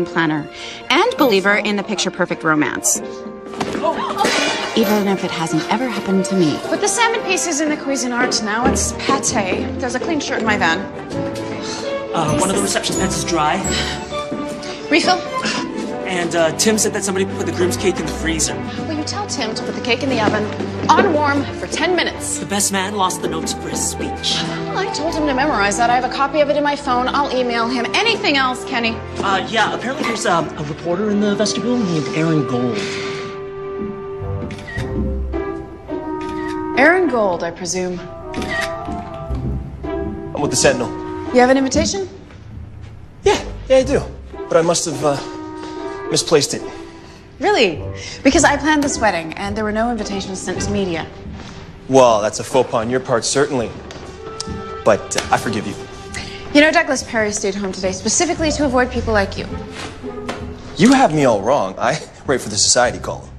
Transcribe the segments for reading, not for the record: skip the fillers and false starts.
planner and believer in the picture-perfect romance. Even if it hasn't ever happened to me. Put the salmon pieces in the Cuisinart. Now it's pate. There's a clean shirt in my van. One of the reception beds is dry. Refill? And Tim said that somebody put the groom's cake in the freezer. Will you tell Tim to put the cake in the oven on warm for 10 minutes? The best man lost the notes for his speech. I told him to memorize that. I have a copy of it in my phone. I'll email him. Anything else, Kenny? Yeah, apparently there's a reporter in the vestibule named Aaron Gold. Aaron Gold, I presume. I'm with the Sentinel. You have an invitation? Yeah, I do. But I must have misplaced it. Really? Because I planned this wedding, and there were no invitations sent to media. Well, that's a faux pas on your part, certainly. But I forgive you. You know, Douglas Perry stayed home today specifically to avoid people like you. You have me all wrong. I write for the society column.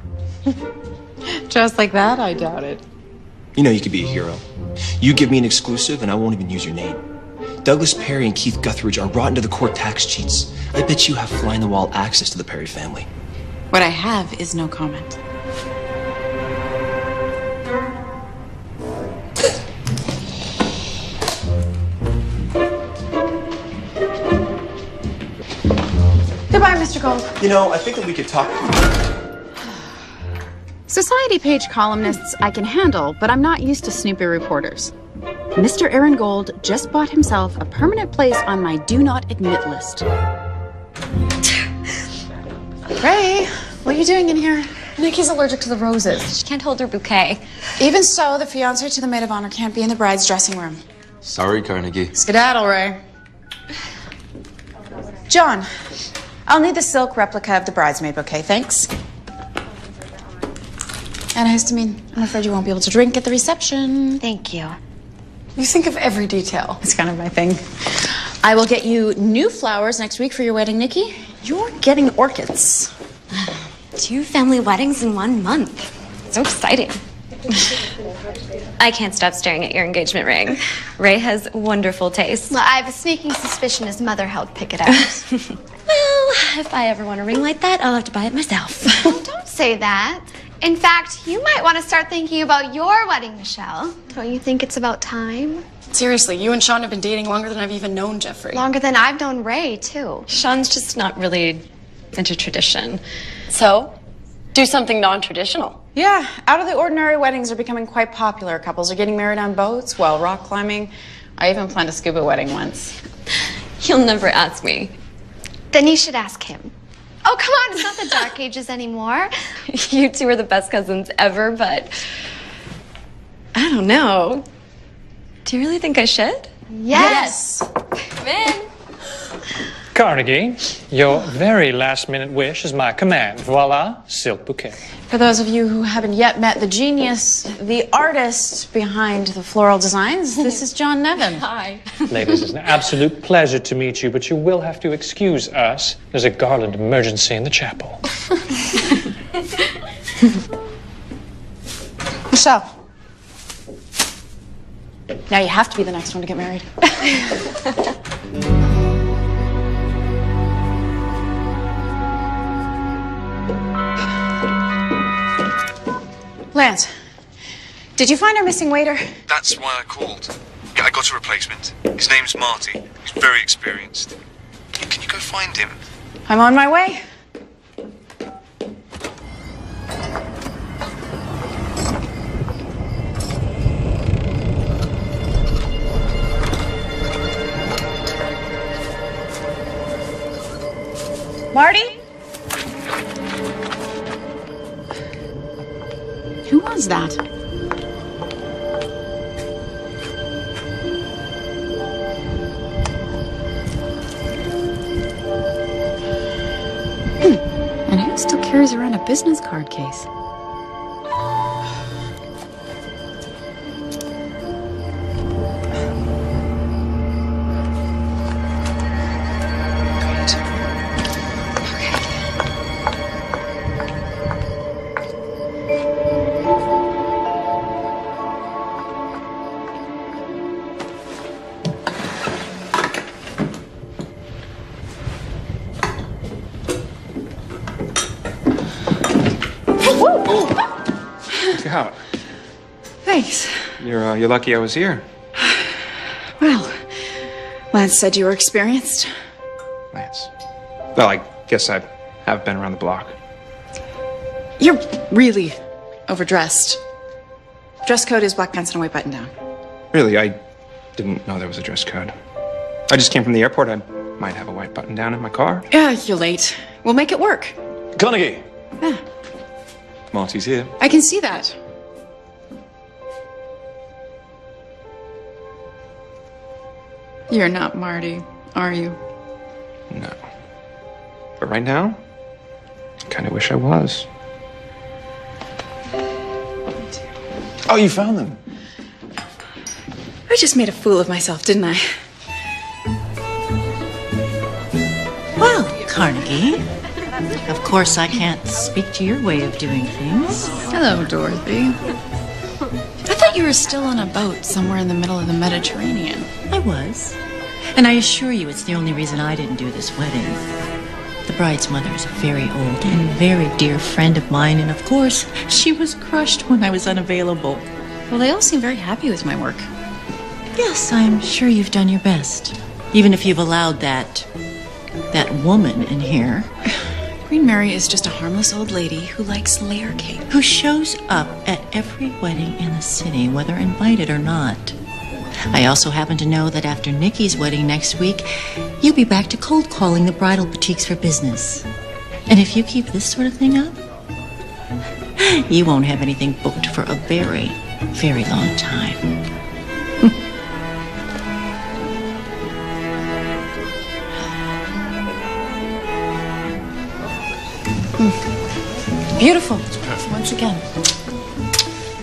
Just like that? I doubt it. You know you could be a hero. You give me an exclusive, and I won't even use your name. Douglas Perry and Keith Guthridge are rotten to the core tax cheats. I bet you have fly-in-the-wall access to the Perry family. What I have is no comment. Goodbye, Mr. Gold. You know, I think that we could talk. Society page columnists I can handle, but I'm not used to snoopy reporters. Mr. Aaron Gold just bought himself a permanent place on my do not admit list. Ray, what are you doing in here? Nikki's allergic to the roses. She can't hold her bouquet. Even so, the fiancé to the maid of honor can't be in the bride's dressing room. Sorry, Carnegie. Skedaddle, Ray. John, I'll need the silk replica of the bridesmaid bouquet, thanks. Antihistamine. I'm afraid you won't be able to drink at the reception. Thank you. You think of every detail. It's kind of my thing. I will get you new flowers next week for your wedding, Nikki. You're getting orchids. 2 family weddings in 1 month. So exciting. I can't stop staring at your engagement ring. Ray has wonderful taste. Well, I have a sneaking suspicion his mother helped pick it out. Well, if I ever want a ring like that, I'll have to buy it myself. Don't say that. In fact, you might want to start thinking about your wedding, Michelle. Don't you think it's about time? Seriously, you and Sean have been dating longer than I've even known Jeffrey. Longer than I've known Ray, too. Sean's just not really into tradition. So, do something non-traditional. Yeah, out of the ordinary weddings are becoming quite popular. Couples are getting married on boats while rock climbing. I even planned a scuba wedding once. He'll never ask me. Then you should ask him. Oh, come on, it's not the dark ages anymore. You two are the best cousins ever, but I don't know. Do you really think I should? Yes. Come in. Carnegie, your very last-minute wish is my command. Voila, silk bouquet. For those of you who haven't yet met the genius, the artist behind the floral designs, this is John Nevin. Hi. Ladies, it's an absolute pleasure to meet you, but you will have to excuse us. There's a garland emergency in the chapel. Michelle. Now you have to be the next one to get married. Lance, did you find our missing waiter? That's why I called. Yeah, I got a replacement. His name's Marty. He's very experienced. Can you go find him? I'm on my way. Marty? Who was that? And who still carries around a business card case? Look out. Thanks. You're lucky I was here. Well, Lance said you were experienced. Lance. Well, I guess I have been around the block. You're really overdressed. Dress code is black pants and a white button down. Really, I didn't know there was a dress code. I just came from the airport. I might have a white button down in my car. Yeah, you're late. We'll make it work. Carnegie. Yeah, Marty's here. I can see that. You're not Marty, are you? No. But right now, I kind of wish I was. Oh, you found them. I just made a fool of myself, didn't I? Well, Carnegie, of course I can't speak to your way of doing things. Hello, Dorothy. I thought you were still on a boat somewhere in the middle of the Mediterranean. I was. And I assure you it's the only reason I didn't do this wedding. The bride's mother is a very old and very dear friend of mine, and of course, she was crushed when I was unavailable. Well, they all seem very happy with my work. Yes, I'm sure you've done your best. Even if you've allowed that woman in here. Queen Mary is just a harmless old lady who likes layer cake. Who shows up at every wedding in the city, whether invited or not. I also happen to know that after Nikki's wedding next week, you'll be back to cold calling the bridal boutiques for business. And if you keep this sort of thing up, you won't have anything booked for a very, very long time. Beautiful. Once again.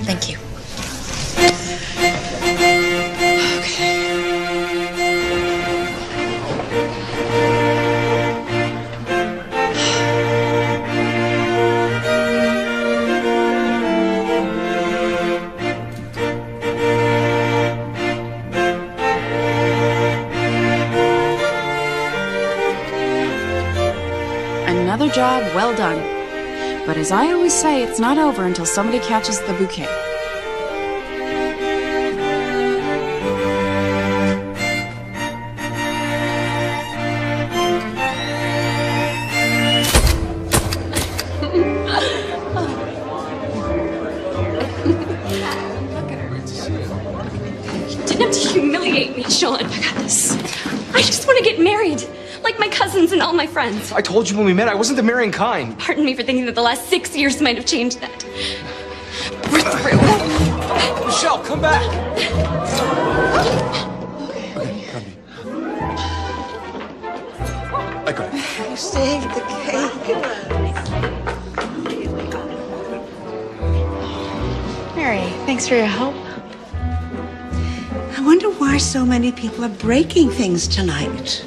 Thank you. Another job well done. But as I always say, it's not over until somebody catches the bouquet. You didn't have to humiliate me, Sean. I got this. I just want to get married. Like my cousins and all my friends. I told you when we met I wasn't the marrying kind. Pardon me for thinking that the last 6 years might have changed that. We're through. Michelle, come back. I got it. You saved the cake. Mary, thanks for your help. I wonder why so many people are breaking things tonight.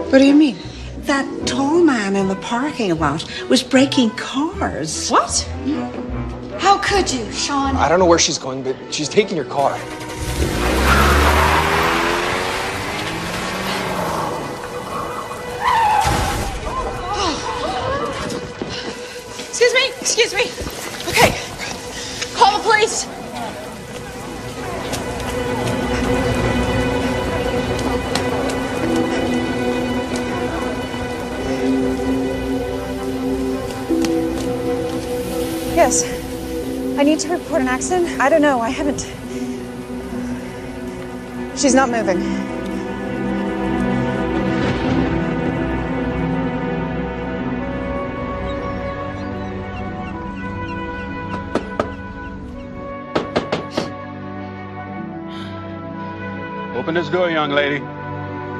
What do you mean? That tall man in the parking lot was breaking cars. What? How could you, Sean? I don't know where she's going, but she's taking your car. Excuse me. Okay. Call the police. Yes. I need to report an accident. I don't know. I haven't. She's not moving. Open this door, young lady.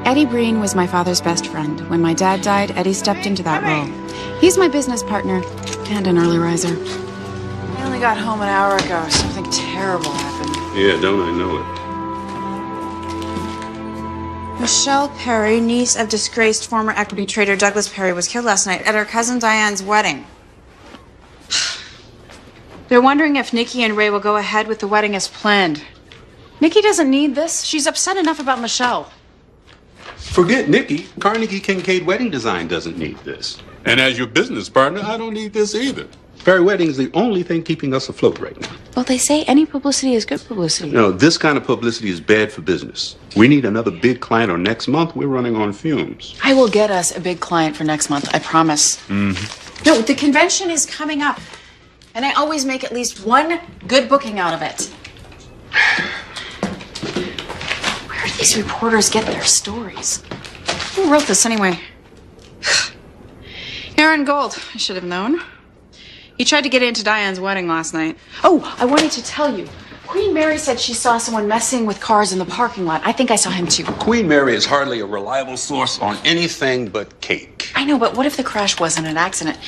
Eddie Breen was my father's best friend. When my dad died, Eddie stepped into that role. He's my business partner and an early riser. I only got home an hour ago. Something terrible happened. Yeah, don't I know it? Michelle Perry, niece of disgraced former equity trader Douglas Perry, was killed last night at her cousin Diane's wedding. They're wondering if Nikki and Ray will go ahead with the wedding as planned. Nikki doesn't need this. She's upset enough about Michelle. Forget Nikki. Carnegie Kincaid Wedding Design doesn't need this. And as your business partner, I don't need this either. Perry Wedding's the only thing keeping us afloat right now. Well, they say any publicity is good publicity. No, this kind of publicity is bad for business. We need another big client, or next month we're running on fumes. I will get us a big client for next month, I promise. Mm-hmm. No, the convention is coming up. And I always make at least one good booking out of it. Where do these reporters get their stories? Who wrote this anyway? Aaron Gold. I should have known. He tried to get into Diane's wedding last night. Oh, I wanted to tell you. Queen Mary said she saw someone messing with cars in the parking lot. I think I saw him too. Queen Mary is hardly a reliable source on anything but cake. I know, but what if the crash wasn't an accident?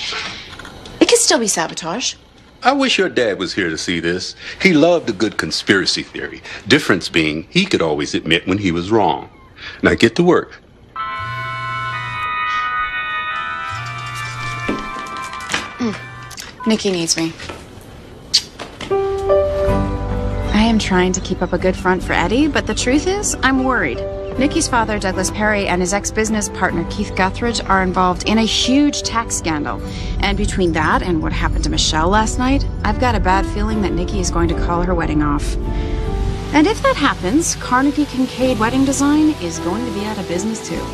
It could still be sabotage. I wish your dad was here to see this. He loved a good conspiracy theory. Difference being, he could always admit when he was wrong. Now get to work. Nikki needs me. I am trying to keep up a good front for Eddie, but the truth is, I'm worried. Nikki's father, Douglas Perry, and his ex-business partner, Keith Guthridge, are involved in a huge tax scandal. And between that and what happened to Michelle last night, I've got a bad feeling that Nikki is going to call her wedding off. And if that happens, Carnegie Kincaid Wedding Design is going to be out of business too.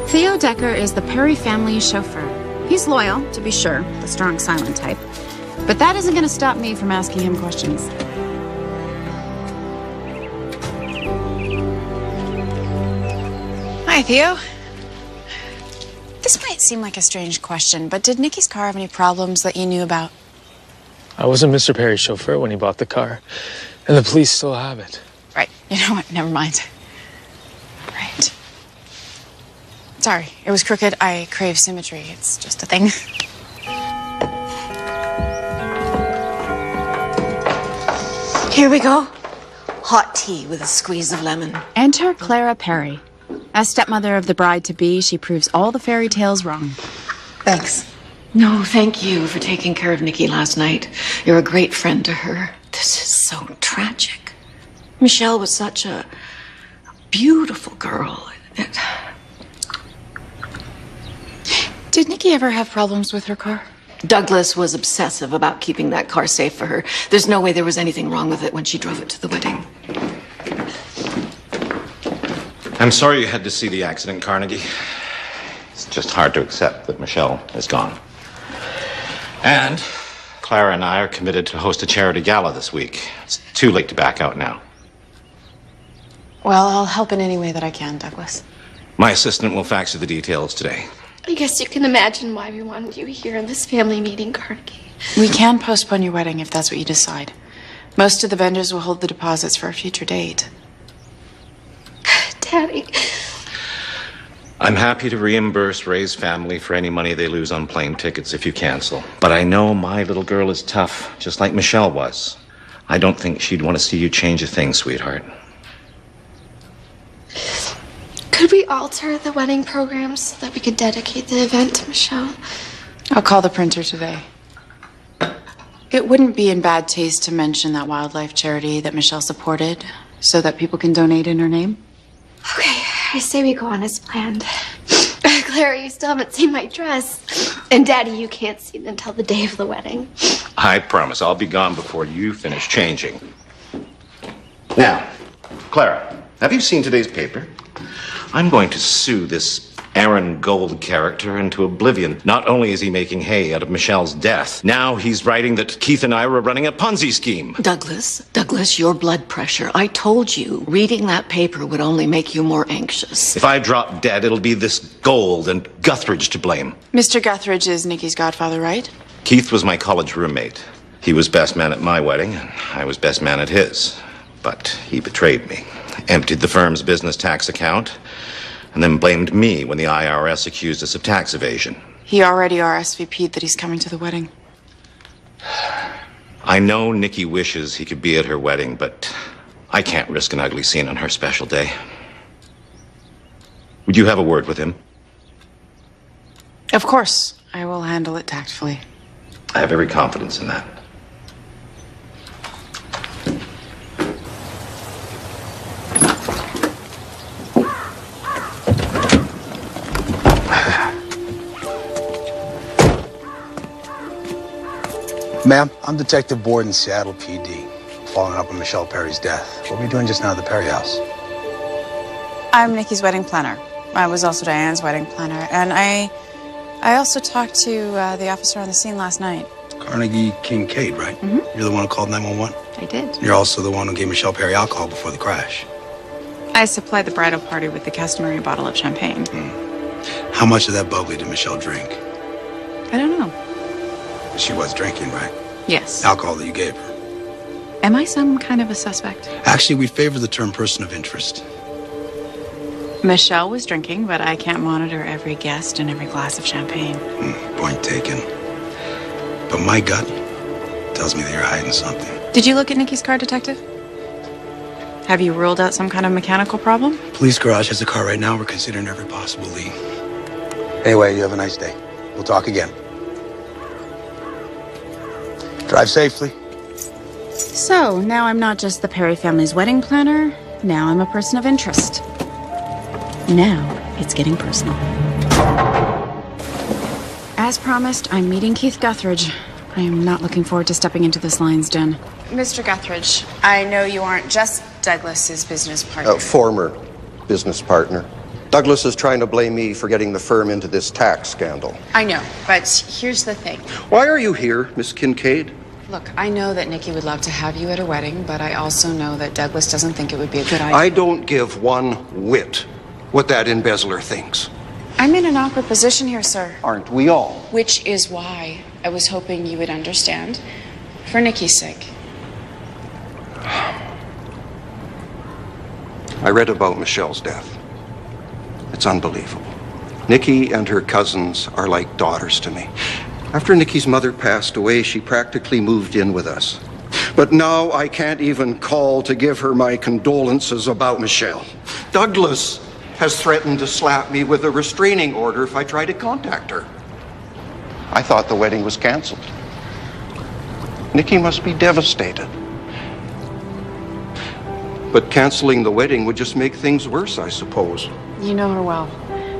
Theo Decker is the Perry family chauffeur. He's loyal, to be sure, the strong silent type. But that isn't going to stop me from asking him questions. Hi, Theo. This might seem like a strange question, but did Nikki's car have any problems that you knew about? I wasn't Mr. Perry's chauffeur when he bought the car, and the police still have it. Right. You know what? Never mind. Right. Sorry, it was crooked. I crave symmetry. It's just a thing. Here we go. Hot tea with a squeeze of lemon. Enter Clara Perry. As stepmother of the bride-to-be, she proves all the fairy tales wrong. Thanks. No, thank you for taking care of Nikki last night. You're a great friend to her. This is so tragic. Michelle was such a beautiful girl. Did Nikki ever have problems with her car? Douglas was obsessive about keeping that car safe for her. There's no way there was anything wrong with it when she drove it to the wedding. I'm sorry you had to see the accident, Carnegie. It's just hard to accept that Michelle is gone. And Clara and I are committed to host a charity gala this week. It's too late to back out now. Well, I'll help in any way that I can, Douglas. My assistant will fax you the details today. I guess you can imagine why we wanted you here in this family meeting, Carnegie. We can postpone your wedding if that's what you decide. Most of the vendors will hold the deposits for a future date. Daddy. I'm happy to reimburse Ray's family for any money they lose on plane tickets if you cancel. But I know my little girl is tough, just like Michelle was. I don't think she'd want to see you change a thing, sweetheart. Could we alter the wedding program so that we could dedicate the event to Michelle? I'll call the printer today. It wouldn't be in bad taste to mention that wildlife charity that Michelle supported so that people can donate in her name. Okay, I say we go on as planned. Clara, you still haven't seen my dress. And Daddy, you can't see it until the day of the wedding. I promise I'll be gone before you finish changing. Now, Clara, have you seen today's paper? I'm going to sue this Aaron Gold character into oblivion. Not only is he making hay out of Michelle's death, now he's writing that Keith and I were running a Ponzi scheme. Douglas, your blood pressure. I told you, reading that paper would only make you more anxious. If I drop dead, it'll be this Gold and Guthridge to blame. Mr. Guthridge is Nikki's godfather, right? Keith was my college roommate. He was best man at my wedding, and I was best man at his. But he betrayed me, emptied the firm's business tax account, and then blamed me when the IRS accused us of tax evasion. He already RSVP'd that he's coming to the wedding. I know Nikki wishes he could be at her wedding, but I can't risk an ugly scene on her special day. Would you have a word with him? Of course. I will handle it tactfully. I have every confidence in that. Ma'am, I'm Detective Borden, Seattle PD, following up on Michelle Perry's death. What were you doing just now at the Perry house? I'm Nikki's wedding planner. I was also Diane's wedding planner. And I also talked to the officer on the scene last night. Carnegie Kincaid, right? Mm-hmm. You're the one who called 911? I did. You're also the one who gave Michelle Perry alcohol before the crash. I supplied the bridal party with the customary bottle of champagne. How much of that bubbly did Michelle drink? I don't know. She was drinking, right? Yes. Alcohol that you gave her. Am I some kind of a suspect? Actually, we favor the term person of interest. Michelle was drinking, but I can't monitor every guest and every glass of champagne. Point taken. But my gut tells me that you're hiding something. Did you look at Nikki's car, Detective? Have you ruled out some kind of mechanical problem? Police garage has a car right now. We're considering every possible lead. Anyway, you have a nice day. We'll talk again. Drive safely. So, now I'm not just the Perry family's wedding planner. Now I'm a person of interest. Now it's getting personal. As promised, I'm meeting Keith Guthridge. I am not looking forward to stepping into this lion's den. Mr. Guthridge, I know you aren't just Douglas's business partner. Former business partner. Douglas is trying to blame me for getting the firm into this tax scandal. I know, but here's the thing. Why are you here, Miss Kincaid? Look, I know that Nikki would love to have you at her wedding, but I also know that Douglas doesn't think it would be a good idea. I don't give one whit what that embezzler thinks. I'm in an awkward position here, sir. Aren't we all? Which is why I was hoping you would understand, for Nikki's sake. I read about Michelle's death. It's unbelievable. Nikki and her cousins are like daughters to me. After Nikki's mother passed away, she practically moved in with us. But now I can't even call to give her my condolences about Michelle. Douglas has threatened to slap me with a restraining order if I try to contact her. I thought the wedding was canceled. Nikki must be devastated. But canceling the wedding would just make things worse, I suppose. You know her well.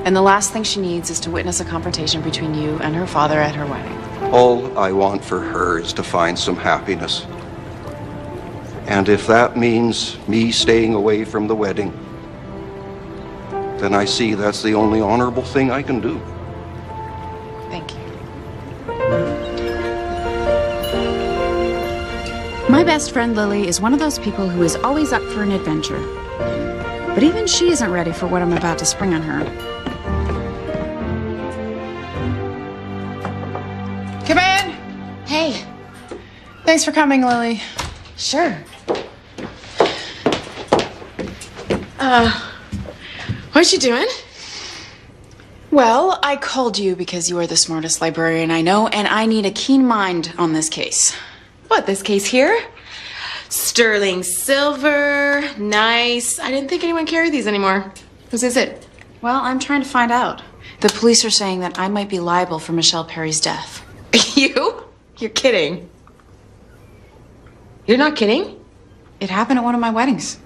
And the last thing she needs is to witness a confrontation between you and her father at her wedding. All I want for her is to find some happiness. And if that means me staying away from the wedding, then I see that's the only honorable thing I can do. Thank you. My best friend Lily is one of those people who is always up for an adventure. But even she isn't ready for what I'm about to spring on her. Come in! Hey. Thanks for coming, Lily. Sure. What you doing? Well, I called you because you are the smartest librarian I know, and I need a keen mind on this case. What, this case here? Sterling silver, nice. I didn't think anyone carried these anymore. Whose is it? Well, I'm trying to find out. The police are saying that I might be liable for Michelle Perry's death. You? You're kidding. You're not kidding? It happened at one of my weddings.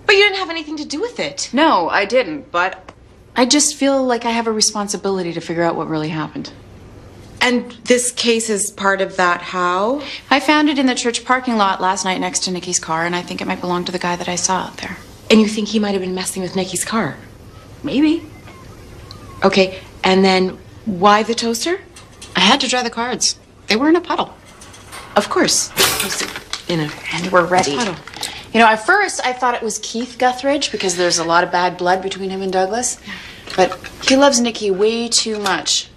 But you didn't have anything to do with it. No, I didn't, but I just feel like I have a responsibility to figure out what really happened. And this case is part of that how? I found it in the church parking lot last night next to Nikki's car, and I think it might belong to the guy that I saw out there. And you think he might have been messing with Nikki's car? Maybe. Okay, and then why the toaster? I had to dry the cards. They were in a puddle. Of course. And we're ready. Puddle. You know, at first I thought it was Keith Guthridge because there's a lot of bad blood between him and Douglas. But he loves Nikki way too much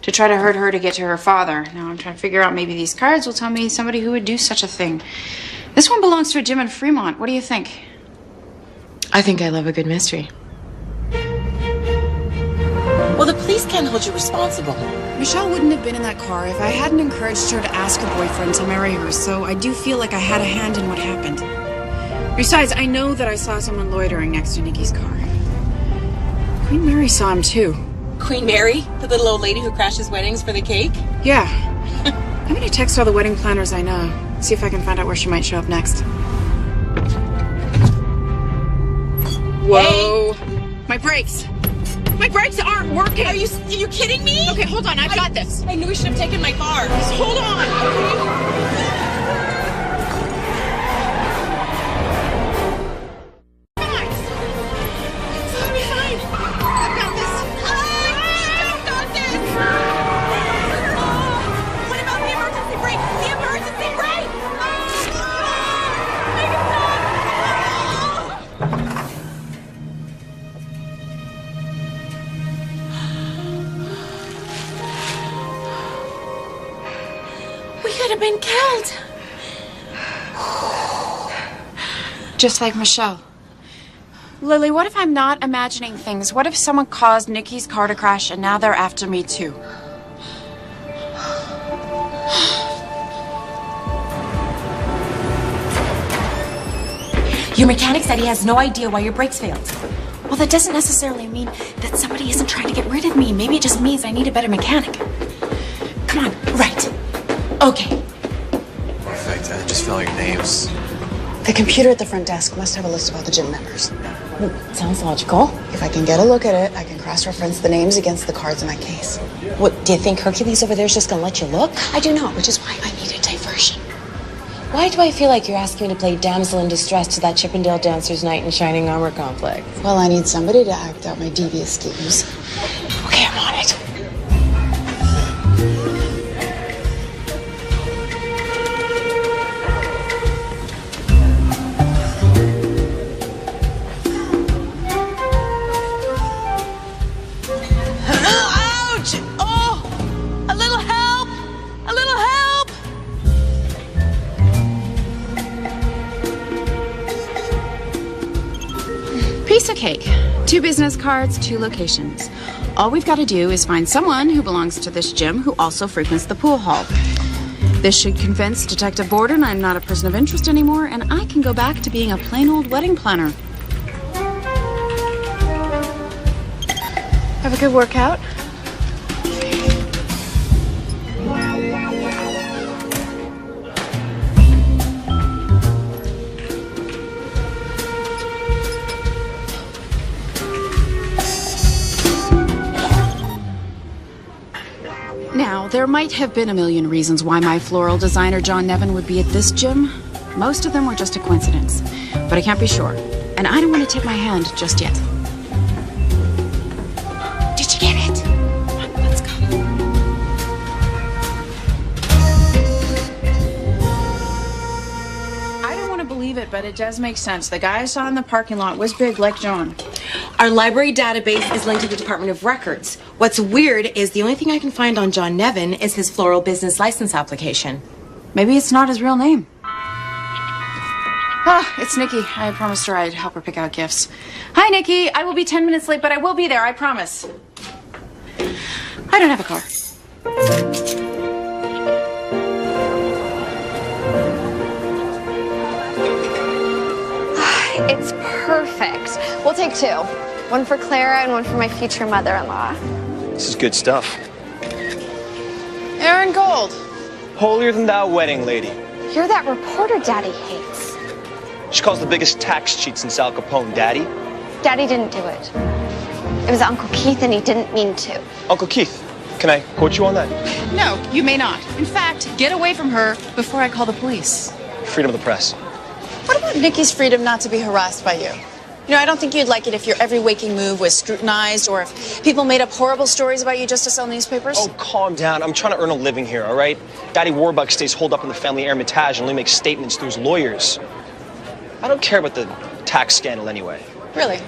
to try to hurt her to get to her father. Now I'm trying to figure out maybe these cards will tell me somebody who would do such a thing. This one belongs to a gym in Fremont. What do you think? I think I love a good mystery. Well, the police can't hold you responsible. Michelle wouldn't have been in that car if I hadn't encouraged her to ask her boyfriend to marry her, so I do feel like I had a hand in what happened. Besides, I know that I saw someone loitering next to Nikki's car. Queen Mary saw him too. Queen Mary? The little old lady who crashes weddings for the cake? Yeah. I'm gonna text all the wedding planners I know. See if I can find out where she might show up next. Whoa. Hey. My brakes. My brakes aren't working. Are you kidding me? Okay, hold on. I've got this. I knew we should have taken my car. Just hold on. Been killed. Just like Michelle. Lily, what if I'm not imagining things? What if someone caused Nikki's car to crash and now they're after me too? Your mechanic said he has no idea why your brakes failed. Well, that doesn't necessarily mean that somebody isn't trying to get rid of me. Maybe it just means I need a better mechanic. Come on, right. Okay. Perfect. I just feel your names. The computer at the front desk must have a list of all the gym members. Sounds logical. If I can get a look at it, I can cross-reference the names against the cards in my case. What, do you think Hercules over there is just gonna let you look? I do not, which is why I need a diversion. Why do I feel like you're asking me to play damsel in distress to that Chippendale Dancers Night in Shining Armor complex? Well, I need somebody to act out my devious schemes. Okay, I'm on it. Piece of cake. 2 business cards, 2 locations. All we've got to do is find someone who belongs to this gym who also frequents the pool hall. This should convince Detective Borden I'm not a person of interest anymore, and I can go back to being a plain old wedding planner. Have a good workout. Now, there might have been a million reasons why my floral designer John Nevin would be at this gym. Most of them were just a coincidence, but I can't be sure. And I don't want to tip my hand just yet. Did you get it? Come on, let's go. I don't want to believe it, but it does make sense. The guy I saw in the parking lot was big like John. Our library database is linked to the Department of Records. What's weird is the only thing I can find on John Nevin is his floral business license application. Maybe it's not his real name. Ah, it's Nikki. I promised her I'd help her pick out gifts. Hi, Nikki. I will be 10 minutes late, but I will be there. I promise. I don't have a car. It's perfect. We'll take 2. One for Clara and one for my future mother-in-law. This is good stuff. Aaron Gold. Holier than thou wedding lady. You're that reporter Daddy hates. She calls the biggest tax cheat since Al Capone, Daddy. Daddy didn't do it. It was Uncle Keith and he didn't mean to. Uncle Keith, can I quote you on that? No, you may not. In fact, get away from her before I call the police. Freedom of the press. What about Nikki's freedom not to be harassed by you? You know, I don't think you'd like it if your every waking move was scrutinized or if people made up horrible stories about you just to sell newspapers. Oh, calm down. I'm trying to earn a living here, all right? Daddy Warbuck stays holed up in the family Hermitage and only makes statements through his lawyers. I don't care about the tax scandal anyway. Really?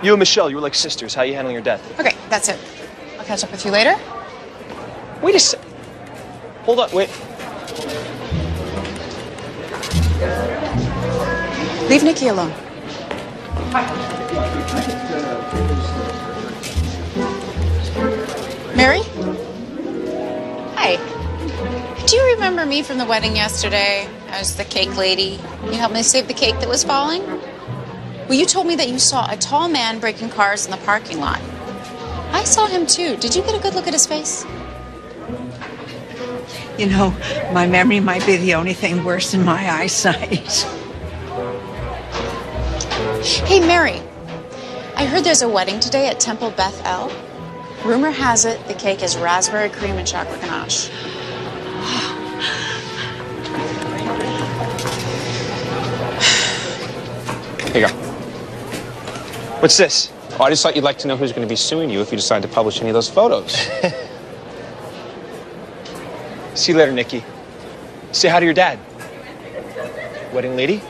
You and Michelle, you were like sisters. How are you handling your death? Okay, that's it. I'll catch up with you later. Wait a sec. Hold on, wait. Leave Nikki alone. Mary? Hi. Do you remember me from the wedding yesterday? I was the cake lady. You helped me save the cake that was falling? Well, you told me that you saw a tall man breaking cars in the parking lot. I saw him too. Did you get a good look at his face? You know, my memory might be the only thing worse than my eyesight. Hey, Mary. I heard there's a wedding today at Temple Beth El. Rumor has it the cake is raspberry cream and chocolate ganache. Here you go. What's this? Oh, I just thought you'd like to know who's going to be suing you if you decide to publish any of those photos. See you later, Nikki. Say hi to your dad. Wedding lady?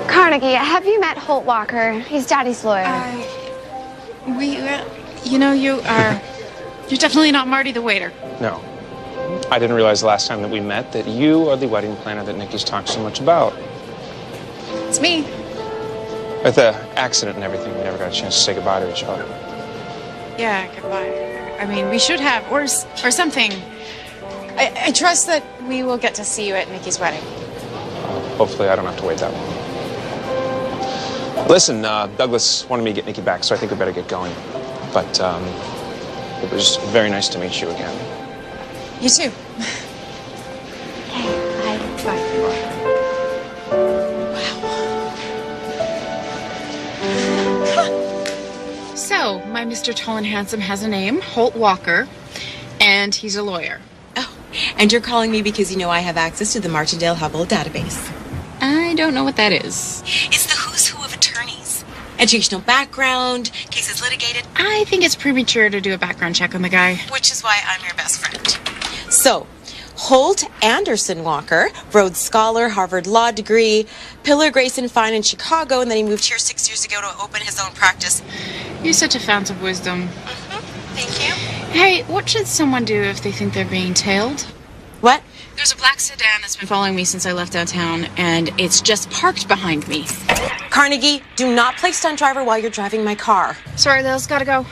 Carnegie, have you met Holt Walker? He's Daddy's lawyer. You're definitely not Marty the waiter. No. I didn't realize the last time that we met that you are the wedding planner that Nikki's talked so much about. It's me. With the accident and everything, we never got a chance to say goodbye to each other. Yeah, goodbye. I mean, we should have, or something. I trust that we will get to see you at Nikki's wedding. Hopefully I don't have to wait that long. Listen, Douglas wanted me to get Nikki back, so I think we better get going. But it was very nice to meet you again. You too. Bye. So, my Mr. Tall and Handsome has a name, Holt Walker, and he's a lawyer. Oh, and you're calling me because you know I have access to the Martindale-Hubbell database. I don't know what that is. It's the who's who of attorneys. Educational background, cases litigated. I think it's premature to do a background check on the guy. Which is why I'm your best friend. So, Holt Anderson Walker, Rhodes Scholar, Harvard Law degree, Pillar Grayson Fine in Chicago, and then he moved here 6 years ago to open his own practice. You're such a fount of wisdom. Thank you. Hey, what should someone do if they think they're being tailed? What? There's a black sedan that's been following me since I left downtown, and it's just parked behind me. Carnegie, do not play stunt driver while you're driving my car. Sorry, Lil's gotta go.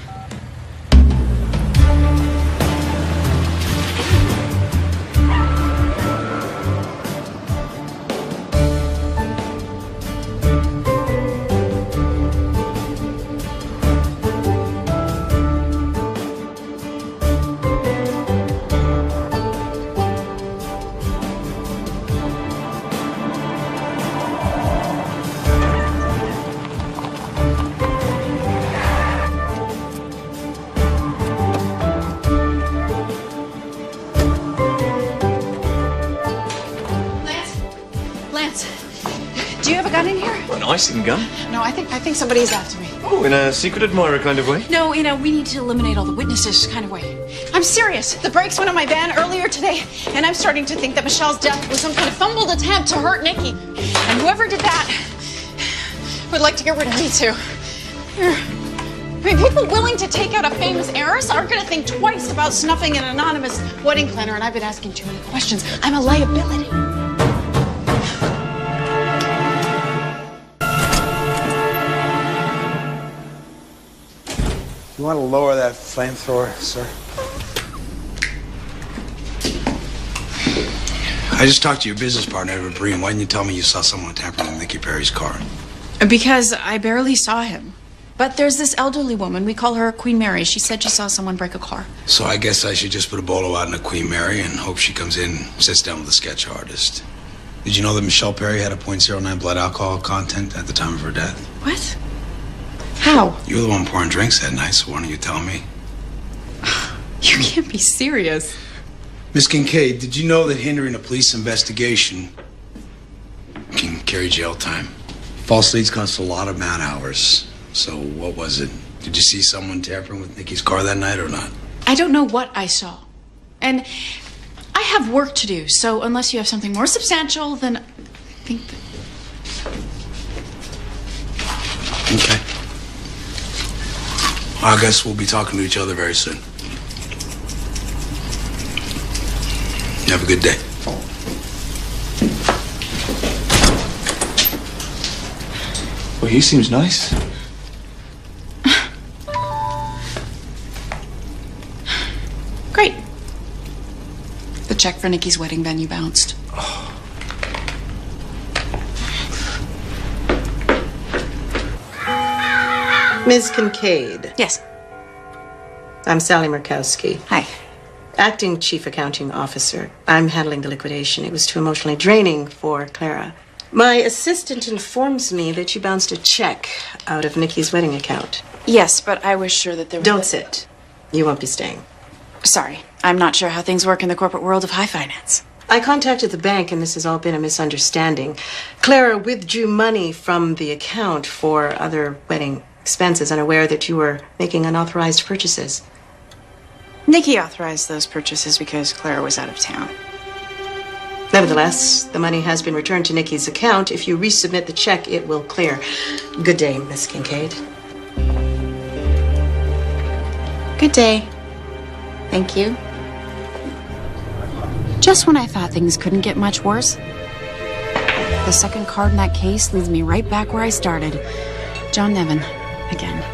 Do you have a gun in here? Well, an icing gun? No, I think somebody's after me. Oh, in a secret admirer kind of way? No, we need to eliminate all the witnesses kind of way. I'm serious. The brakes went on my van earlier today, and I'm starting to think that Michelle's death was some kind of fumbled attempt to hurt Nikki. And whoever did that would like to get rid of me, too. I mean, people willing to take out a famous heiress aren't going to think twice about snuffing an anonymous wedding planner, and I've been asking too many questions. I'm a liability. You want to lower that flamethrower, sir? I just talked to your business partner, Edward Breen. Why didn't you tell me you saw someone tampering with Nikki Perry's car? Because I barely saw him. But there's this elderly woman. We call her Queen Mary. She said she saw someone break a car. So I guess I should just put a bolo out in a Queen Mary and hope she comes in and sits down with a sketch artist. Did you know that Michelle Perry had a .09 blood alcohol content at the time of her death? What? How? You were the one pouring drinks that night, so why don't you tell me? You can't be serious. Miss Kincaid, did you know that hindering a police investigation can carry jail time? False leads cost a lot of man hours. So what was it? Did you see someone tampering with Nikki's car that night or not? I don't know what I saw. And I have work to do, so unless you have something more substantial, then I think that... Okay. I guess we'll be talking to each other very soon. You have a good day. Well, he seems nice. Great. The check for Nikki's wedding venue bounced. Ms. Kincaid. Yes. I'm Sally Murkowski. Hi. Acting Chief Accounting Officer. I'm handling the liquidation. It was too emotionally draining for Clara. My assistant informs me that you bounced a check out of Nikki's wedding account. Yes, but I was sure that there was... Don't sit. You won't be staying. Sorry, I'm not sure how things work in the corporate world of high finance. I contacted the bank and this has all been a misunderstanding. Clara withdrew money from the account for other wedding expenses, unaware that you were making unauthorized purchases. Nikki authorized those purchases because Clara was out of town. Nevertheless, the money has been returned to Nikki's account. If you resubmit the check, it will clear. Good day, Miss Kincaid. Good day. Thank you. Just when I thought things couldn't get much worse, the second card in that case leads me right back where I started. John Nevin, again.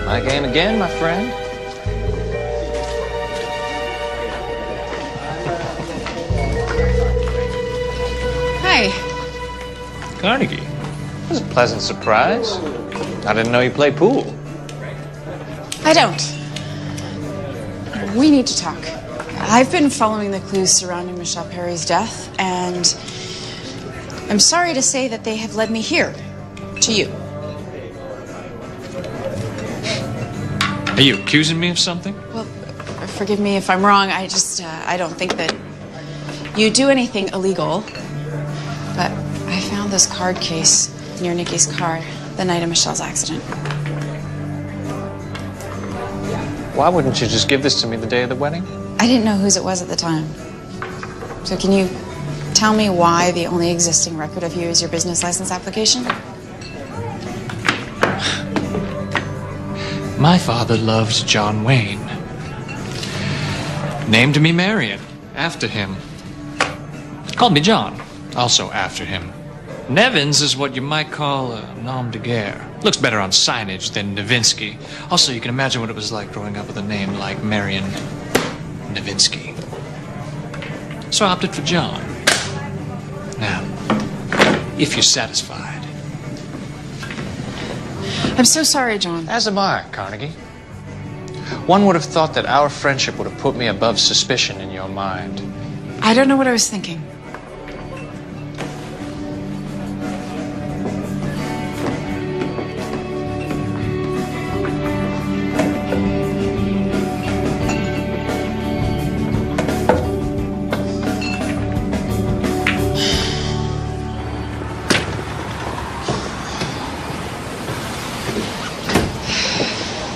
My game again, my friend. Hi. Carnegie. It was a pleasant surprise. I didn't know you played pool. I don't. We need to talk. I've been following the clues surrounding Michelle Perry's death, and I'm sorry to say that they have led me here, to you. Are you accusing me of something? Well, forgive me if I'm wrong. I don't think that you do anything illegal. But I found this card case near Nikki's car the night of Michelle's accident. Why wouldn't you just give this to me the day of the wedding? I didn't know whose it was at the time. So can you tell me why the only existing record of you is your business license application? My father loved John Wayne. Named me Marion, after him. Called me John, also after him. Nevins is what you might call a nom de guerre. Looks better on signage than Novinsky. Also, you can imagine what it was like growing up with a name like Marion Novinsky. So I opted for John. Now, if you're satisfied. I'm so sorry, John. As am I, Carnegie. One would have thought that our friendship would have put me above suspicion in your mind. I don't know what I was thinking.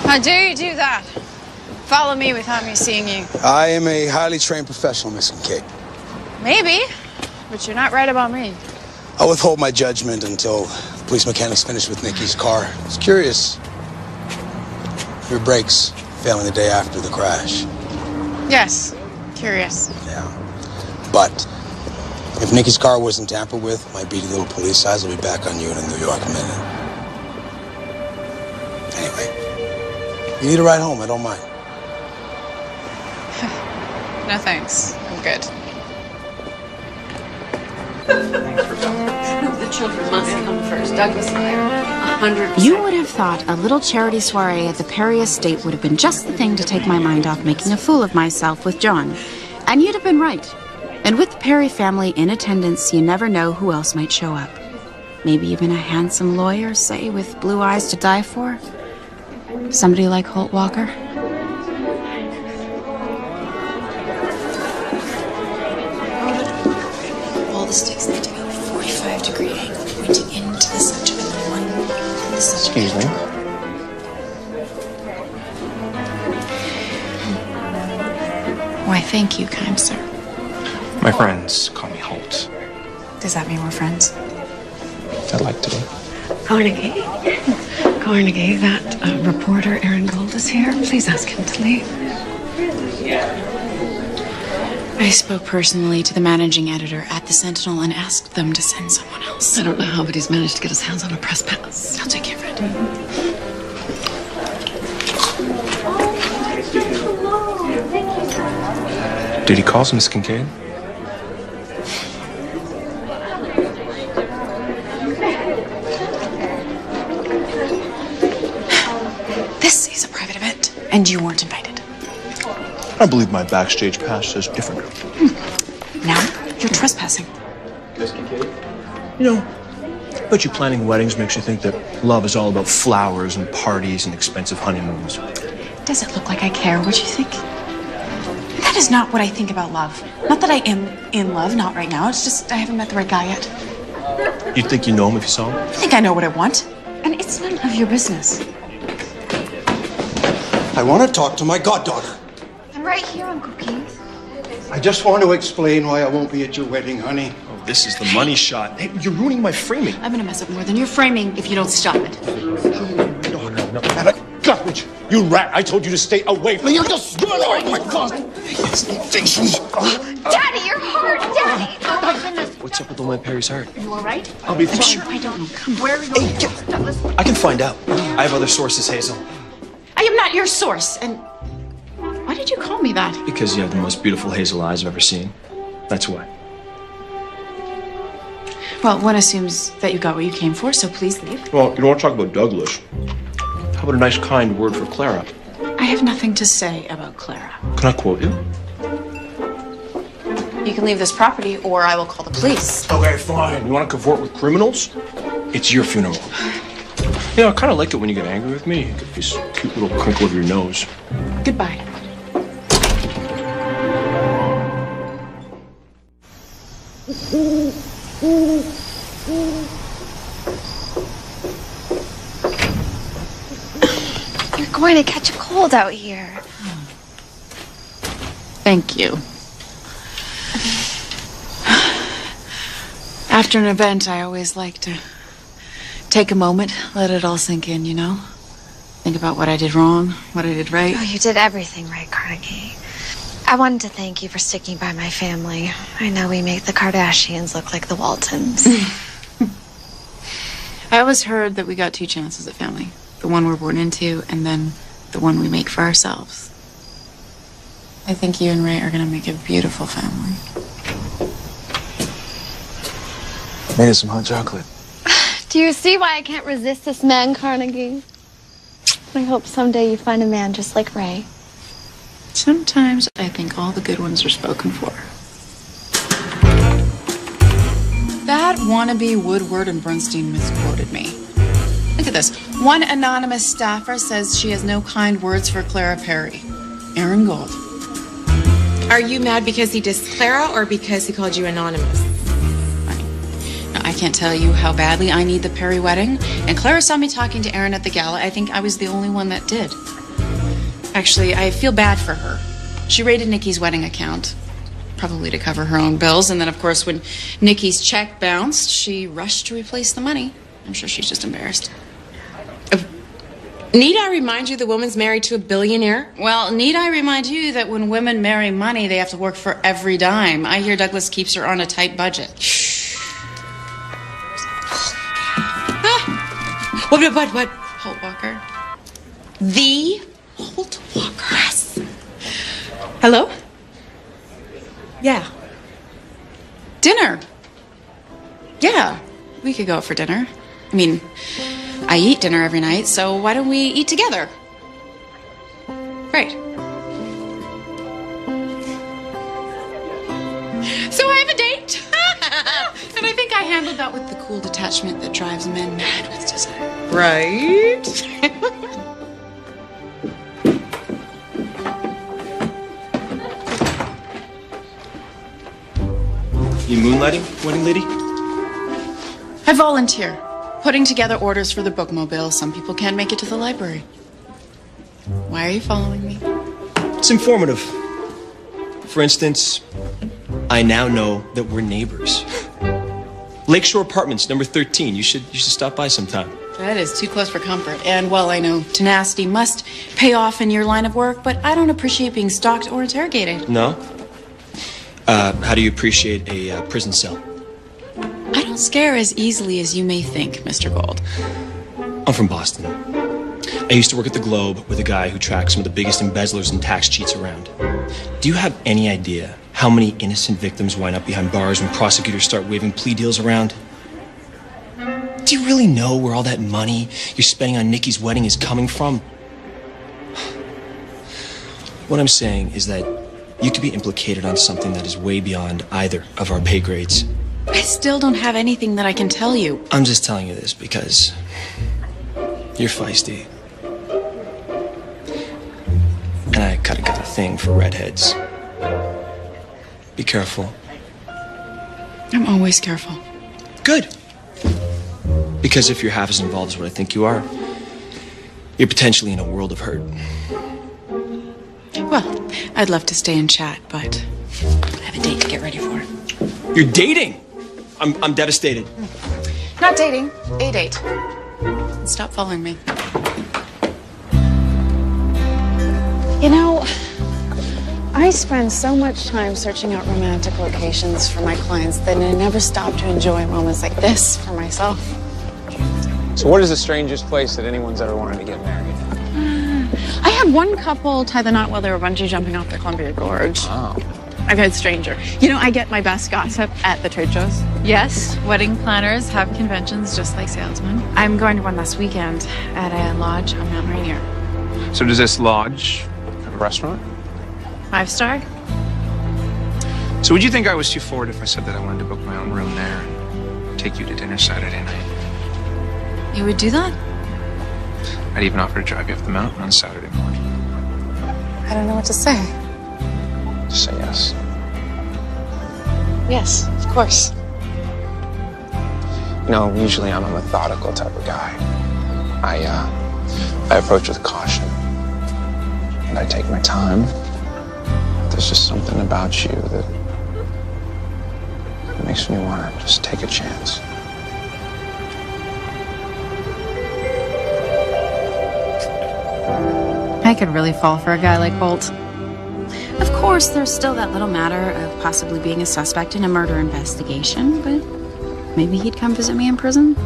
How dare you do that? Follow me without me seeing you. I am a highly trained professional, Miss Kincaid. Maybe, but you're not right about me. I'll withhold my judgment until the police mechanics finish with Nikki's car. I was curious. Your brakes failing the day after the crash. Yes, curious. Yeah. But if Nikki's car wasn't tampered with, my beady little police eyes will be back on you in a New York minute. Anyway, you need a ride home, I don't mind. No thanks, I'm good. The children must come first. Douglas and I are 100%. You would have thought a little charity soiree at the Perry estate would have been just the thing to take my mind off making a fool of myself with John. And you'd have been right. And with the Perry family in attendance, you never know who else might show up. Maybe even a handsome lawyer, say, with blue eyes to die for. Somebody like Holt Walker. All the sticks need to be 45-degree angle, pointing into the center, and then one in the center. Excuse me. Why, thank you, kind sir. My friends call me Holt. Does that mean we're friends? I'd like to be. Carnegie. Carnegie, that reporter, Aaron Gold, is here. Please ask him to leave. I spoke personally to the managing editor at the Sentinel and asked them to send someone else. I don't know how, but he's managed to get his hands on a press pass. I'll take care of it. Did he call Miss Kincaid? This is a private event, and you weren't invited. I believe my backstage pass says different. Now you're trespassing. You know, I bet you planning weddings makes you think that love is all about flowers and parties and expensive honeymoons. Does it look like I care what you think? That is not what I think about love. Not that I am in love, not right now. It's just I haven't met the right guy yet. You'd think you know him if you saw him? I think I know what I want. And it's none of your business. I want to talk to my goddaughter. I'm right here, Uncle Keith. I just want to explain why I won't be at your wedding, honey. Oh, this is the money shot. Hey, you're ruining my framing. I'm gonna mess up more than you're framing if you don't stop it. No. Guthridge, you rat! I told you to stay away from me. You just Daddy, your heart, Daddy! Oh my goodness. What's up with old man Perry's heart? You all right? I'll be I'm fine. sure I don't know. Come, where are you going? Douglas? I can find out. I have other sources, Hazel. I am not your source. And why did you call me that? Because you have the most beautiful hazel eyes I've ever seen. That's why. Well, one assumes that you got what you came for, so please leave. Well, you don't want to talk about Douglas. How about a nice, kind word for Clara? I have nothing to say about Clara. Can I quote you? You can leave this property, or I will call the police. Okay, fine. You want to cavort with criminals? It's your funeral. You know, I kind of like it when you get angry with me. You get this cute little crinkle of your nose. Goodbye. You're going to catch a cold out here. Thank you. After an event, I always like to take a moment, let it all sink in, you know? Think about what I did wrong, what I did right. Oh, you did everything right, Carnegie. I wanted to thank you for sticking by my family. I know we make the Kardashians look like the Waltons. I always heard that we got two chances at family. The one we're born into, and then the one we make for ourselves. I think you and Ray are gonna make a beautiful family. Made us some hot chocolate. Do you see why I can't resist this man, Carnegie? I hope someday you find a man just like Ray. Sometimes I think all the good ones are spoken for. That wannabe Woodward and Bernstein misquoted me. Look at this. One anonymous staffer says she has no kind words for Clara Perry. Aaron Gold. Are you mad because he dissed Clara or because he called you anonymous? Now, I can't tell you how badly I need the Perry wedding, and Clara saw me talking to Aaron at the gala. I think I was the only one that did. Actually, I feel bad for her. She raided Nikki's wedding account, probably to cover her own bills, and then, of course, when Nikki's check bounced, she rushed to replace the money. I'm sure she's just embarrassed. Need I remind you the woman's married to a billionaire? Well, need I remind you that when women marry money, they have to work for every dime. I hear Douglas keeps her on a tight budget. What? Holt Walker. The Holt Walker. Yes. Hello? Yeah. Dinner. Yeah, we could go out for dinner. I mean, I eat dinner every night, so why don't we eat together? Right. So I have a date. And I think I handled that with the cool detachment that drives men mad with desire. Right? You moonlighting, wedding lady? I volunteer, putting together orders for the bookmobile. Some people can't make it to the library. Why are you following me? It's informative. For instance, I now know that we're neighbors. Lakeshore Apartments, number 13. You should stop by sometime. That is too close for comfort. And while I know tenacity must pay off in your line of work, but I don't appreciate being stalked or interrogated. No? How do you appreciate a prison cell? I don't scare as easily as you may think, Mr. Gold. I'm from Boston. I used to work at the Globe with a guy who tracks some of the biggest embezzlers and tax cheats around. Do you have any idea how many innocent victims wind up behind bars when prosecutors start waving plea deals around? Do you really know where all that money you're spending on Nikki's wedding is coming from? What I'm saying is that you could be implicated on something that is way beyond either of our pay grades. I still don't have anything that I can tell you. I'm just telling you this because you're feisty. And I kinda got a thing for redheads. Be careful. I'm always careful. Good. Because if you're half as involved as what I think you are, you're potentially in a world of hurt. Well, I'd love to stay and chat, but I have a date to get ready for. You're dating? I'm devastated. Not dating, a date. Stop following me. You know, I spend so much time searching out romantic locations for my clients that I never stop to enjoy moments like this for myself. So what is the strangest place that anyone's ever wanted to get married? I had one couple tie the knot while they were bungee jumping off the Columbia Gorge. Oh. I've had stranger. You know, I get my best gossip at the trade shows. Yes, wedding planners have conventions just like salesmen. I'm going to one this weekend at a lodge on Mount Rainier. So does this lodge have a restaurant? 5-star? So would you think I was too forward if I said that I wanted to book my own room there and take you to dinner Saturday night? You would do that? I'd even offer to drive you up the mountain on Saturday morning. I don't know what to say. Just say yes. Yes, of course. You know, usually I'm a methodical type of guy. I approach with caution. And I take my time. There's just something about you that makes me want to just take a chance. I could really fall for a guy like Holt. Of course, there's still that little matter of possibly being a suspect in a murder investigation, but maybe he'd come visit me in prison.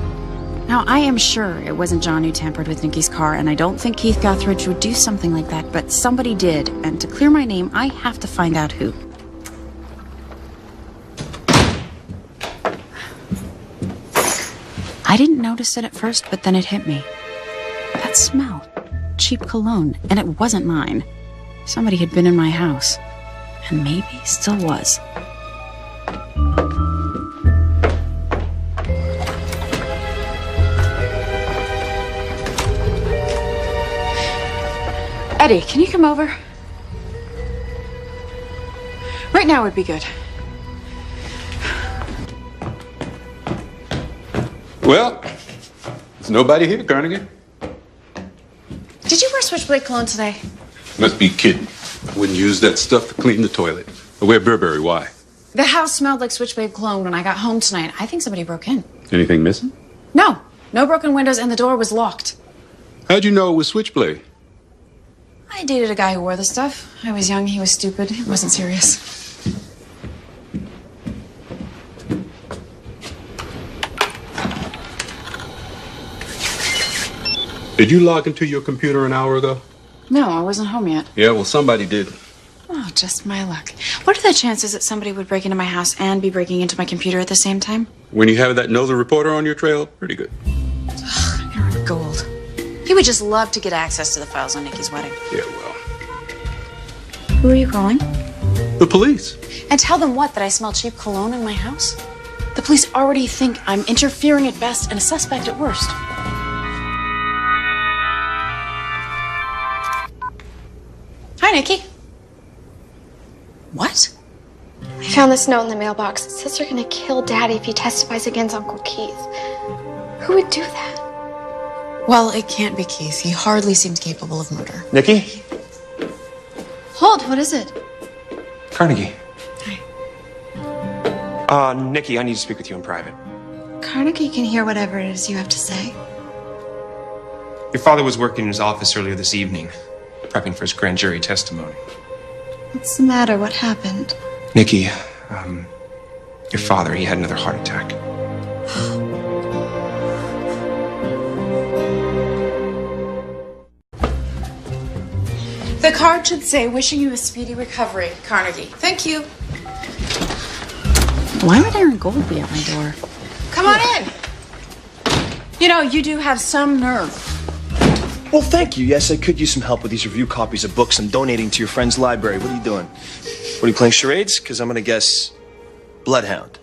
Now, I am sure it wasn't John who tampered with Nikki's car, and I don't think Keith Guthridge would do something like that, but somebody did, and to clear my name, I have to find out who. I didn't notice it at first, but then it hit me. That smell. Cheap cologne, and it wasn't mine. Somebody had been in my house, and maybe still was. Eddie, can you come over? Right now would be good. Well, there's nobody here, Carnegie. Did you wear Switchblade cologne today? Must be kidding. I wouldn't use that stuff to clean the toilet. I wear Burberry. Why? The house smelled like Switchblade cologne when I got home tonight. I think somebody broke in. Anything missing? No. No broken windows, and the door was locked. How'd you know it was Switchblade? I dated a guy who wore the stuff. I was young, he was stupid. It wasn't serious. Did you log into your computer an hour ago? No, I wasn't home yet. Yeah, well, somebody did. Oh, just my luck. What are the chances that somebody would break into my house and be breaking into my computer at the same time? When you have that nosy reporter on your trail, pretty good. Aaron Gold. He would just love to get access to the files on Nikki's wedding. Yeah, well. Who are you calling? The police. And tell them what? That I smell cheap cologne in my house? The police already think I'm interfering at best and a suspect at worst. Hi, Nikki. What? I found this note in the mailbox. It says they're gonna kill Daddy if he testifies against Uncle Keith. Who would do that? Well, it can't be Keith. He hardly seems capable of murder. Nikki? Holt, what is it? Carnegie. Nikki, I need to speak with you in private. Carnegie can hear whatever it is you have to say. Your father was working in his office earlier this evening, prepping for his grand jury testimony. What's the matter? What happened? Nikki, your father, he had another heart attack. The card should say, wishing you a speedy recovery, Carnegie. Thank you. Why would Aaron Gold be at my door? Come on in. You know, you do have some nerve. Well, thank you. Yes, I could use some help with these review copies of books I'm donating to your friend's library. What are you doing? What are you playing, charades? Because I'm going to guess Bloodhound.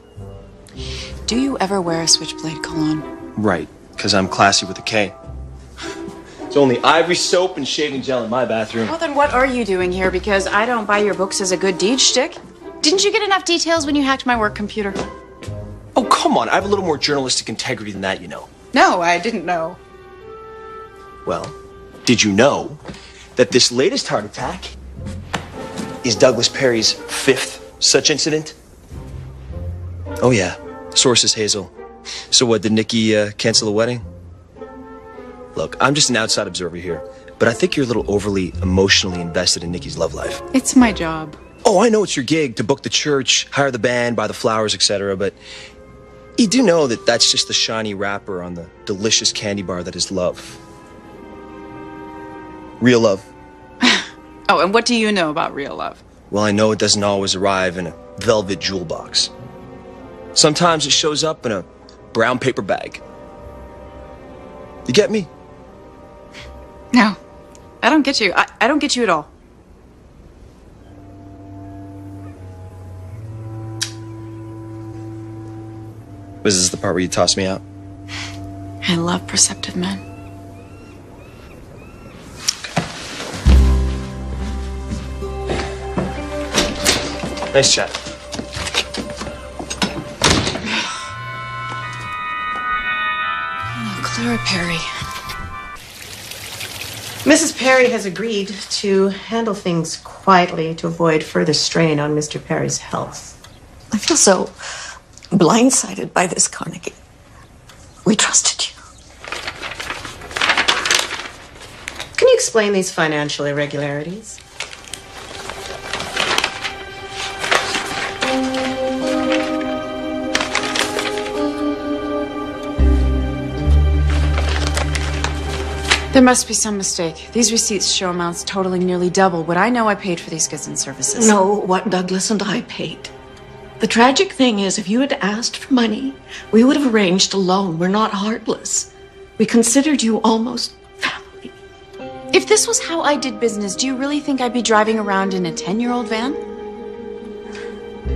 Do you ever wear a switchblade cologne? Right, because I'm classy with a K. It's only ivory soap and shaving gel in my bathroom. Well, then what are you doing here? Because I don't buy your books as a good deed shtick. Didn't you get enough details when you hacked my work computer? Oh, come on. I have a little more journalistic integrity than that, you know. No, I didn't know. Well, did you know that this latest heart attack is Douglas Perry's 5th such incident? Oh, yeah. Source is Hazel. So what, did Nikki cancel the wedding? Look, I'm just an outside observer here, but I think you're a little overly emotionally invested in Nikki's love life. It's my job. Oh, I know it's your gig to book the church, hire the band, buy the flowers, etc., but you do know that that's just the shiny wrapper on the delicious candy bar that is love. Real love. Oh, and what do you know about real love? Well, I know it doesn't always arrive in a velvet jewel box. Sometimes it shows up in a brown paper bag. You get me? No, I don't get you. I don't get you at all. Was this the part where you tossed me out? I love perceptive men. Nice chat. Oh, Clara Perry. Mrs. Perry has agreed to handle things quietly to avoid further strain on Mr. Perry's health. I feel so blindsided by this, Carnegie. We trusted you. Can you explain these financial irregularities? There must be some mistake. These receipts show amounts totaling nearly double what I know I paid for these goods and services. No, what Douglas and I paid. The tragic thing is, if you had asked for money, we would have arranged a loan. We're not heartless. We considered you almost family. If this was how I did business, do you really think I'd be driving around in a 10-year-old van?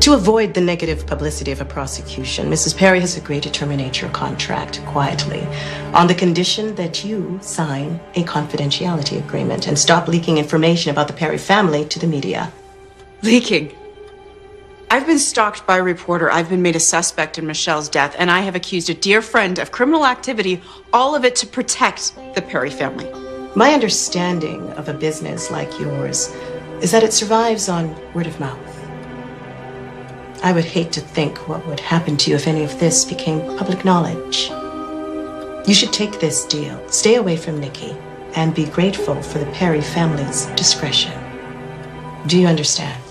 To avoid the negative publicity of a prosecution, Mrs. Perry has agreed to terminate your contract quietly on the condition that you sign a confidentiality agreement and stop leaking information about the Perry family to the media. Leaking? I've been stalked by a reporter. I've been made a suspect in Michelle's death, and I have accused a dear friend of criminal activity, all of it to protect the Perry family. My understanding of a business like yours is that it survives on word of mouth. I would hate to think what would happen to you if any of this became public knowledge. You should take this deal, stay away from Nikki, and be grateful for the Perry family's discretion. Do you understand?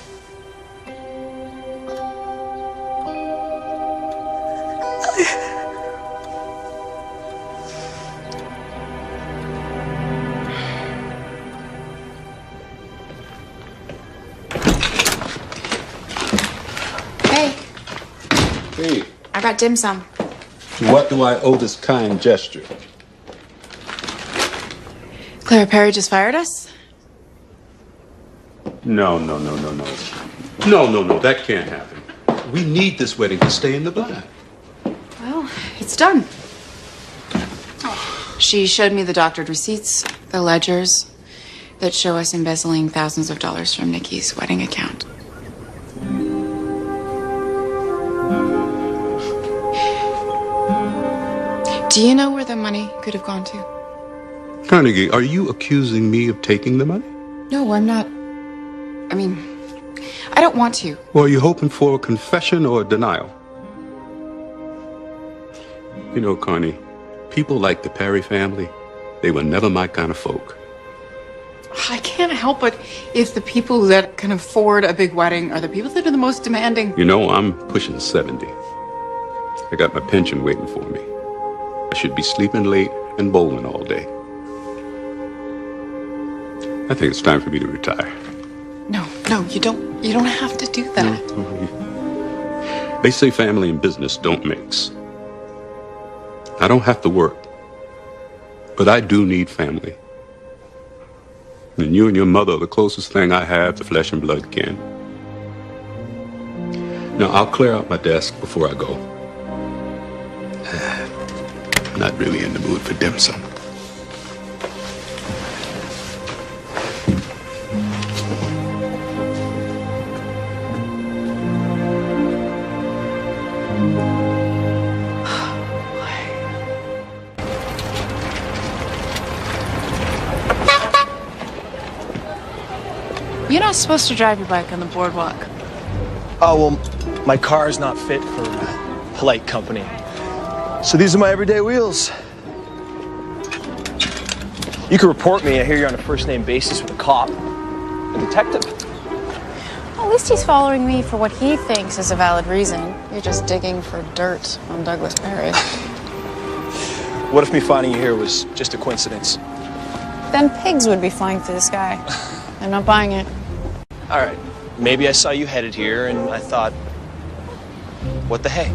Hey, I got dim sum. To what do I owe this kind gesture? Clara Perry just fired us? No. No, that can't happen. We need this wedding to stay in the black. Well, it's done. She showed me the doctored receipts, the ledgers that show us embezzling thousands of dollars from Nikki's wedding account. Do you know where the money could have gone to? Carnegie, are you accusing me of taking the money? No, I'm not. I mean, I don't want to. Or are you hoping for a confession or a denial? You know, Carney, people like the Perry family, they were never my kind of folk. I can't help it if the people that can afford a big wedding are the people that are the most demanding. You know, I'm pushing 70. I got my pension waiting for me. I should be sleeping late and bowling all day. I think it's time for me to retire. No, you don't have to do that. They say family and business don't mix. I don't have to work, but I do need family. And you and your mother are the closest thing I have to flesh and blood kin. Now, I'll clear out my desk before I go. Not really in the mood for dim sum. You're not supposed to drive your bike on the boardwalk. Oh, well, my car is not fit for polite company. So these are my everyday wheels. You can report me. I hear you're on a first-name basis with a cop, a detective. At least he's following me for what he thinks is a valid reason. You're just digging for dirt on Douglas Perry. What if me finding you here was just a coincidence? Then pigs would be flying through the sky. I'm not buying it. All right, maybe I saw you headed here and I thought, what the hey?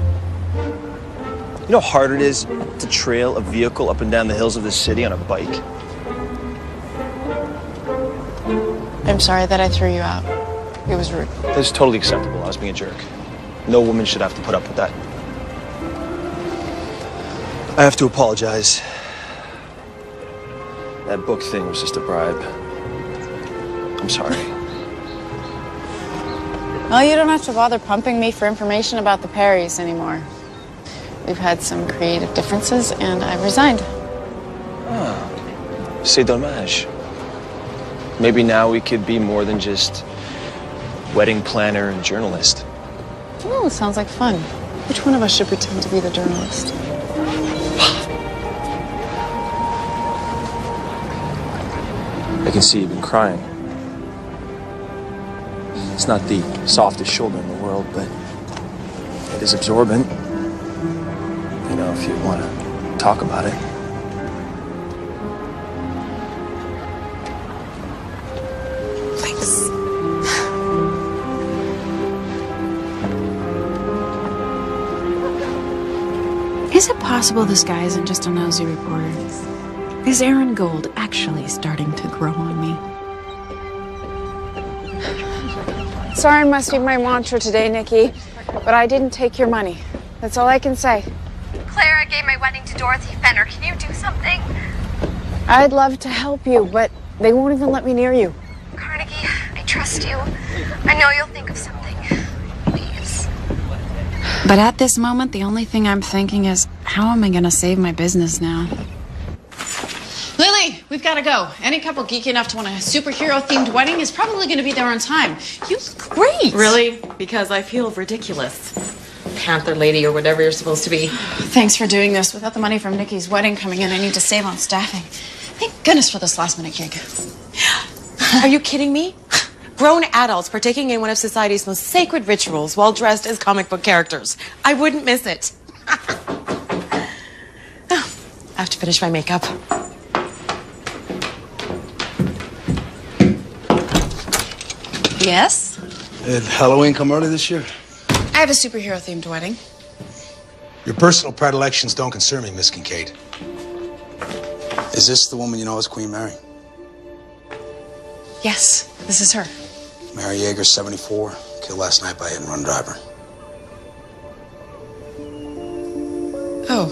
You know how hard it is to trail a vehicle up and down the hills of this city on a bike? I'm sorry that I threw you out. It was rude. That's totally acceptable. I was being a jerk. No woman should have to put up with that. I have to apologize. That book thing was just a bribe. I'm sorry. Well, you don't have to bother pumping me for information about the Perrys anymore. We've had some creative differences, and I resigned. Ah, c'est dommage. Maybe now we could be more than just wedding planner and journalist. Oh, sounds like fun. Which one of us should pretend to be the journalist? I can see you've been crying. It's not the softest shoulder in the world, but it is absorbent. You know, if you want to talk about it. Thanks. Is it possible this guy isn't just a nosy reporter? Is Aaron Gold actually starting to grow on me? Sorry must be my mantra today, Nikki, but I didn't take your money. That's all I can say. Clara gave my wedding to Dorothy Fenner. Can you do something? I'd love to help you, but they won't even let me near you. Carnegie, I trust you. I know you'll think of something. Please. But at this moment, the only thing I'm thinking is, how am I gonna save my business now? Lily, we've got to go. Any couple geeky enough to want a superhero-themed wedding is probably going to be there on time. You look great. Really? Because I feel ridiculous. Panther lady or whatever you're supposed to be. Thanks for doing this. Without the money from Nikki's wedding coming in, I need to save on staffing. Thank goodness for this last-minute gig. Are you kidding me? Grown adults partaking in one of society's most sacred rituals while dressed as comic book characters. I wouldn't miss it. I have to finish my makeup. Yes? Did Halloween come early this year? I have a superhero-themed wedding. Your personal predilections don't concern me, Miss Kincaid. Is this the woman you know as Queen Mary? Yes, this is her. Mary Yeager, 74, killed last night by a hit-and-run driver. Oh.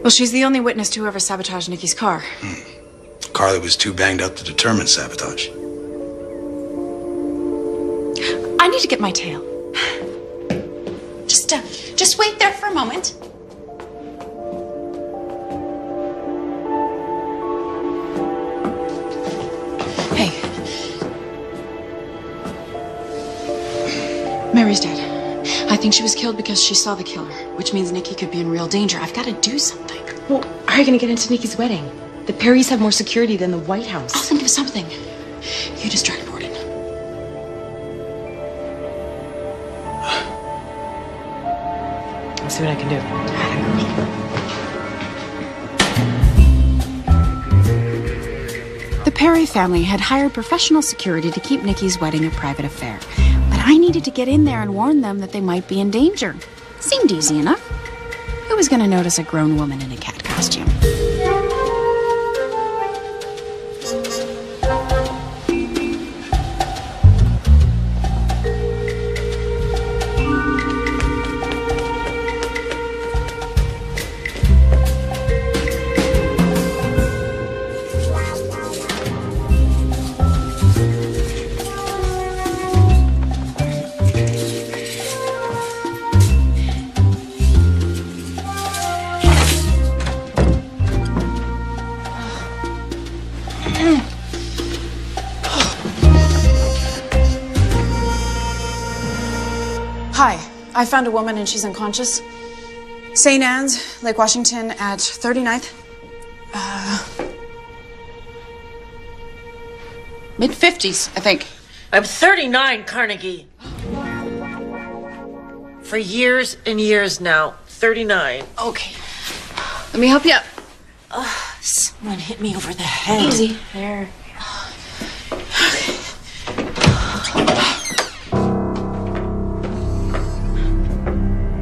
Well, she's the only witness to whoever sabotaged Nikki's car. Carly was too banged up to determine sabotage. I need to get my tail. Just wait there for a moment. Hey. Mary's dead. I think she was killed because she saw the killer, which means Nikki could be in real danger. I've got to do something. Well, how are you going to get into Nikki's wedding? The Perrys have more security than the White House. I'll think of something. You distract Borden. I'll see what I can do. The Perry family had hired professional security to keep Nikki's wedding a private affair. But I needed to get in there and warn them that they might be in danger. Seemed easy enough. Who was going to notice a grown woman in a cat costume? Hi, I found a woman and she's unconscious. St. Anne's, Lake Washington at 39th. Mid-50s, I think. I'm 39, Carnegie. For years and years now. 39. Okay. Let me help you up. Someone hit me over the head. Easy. There.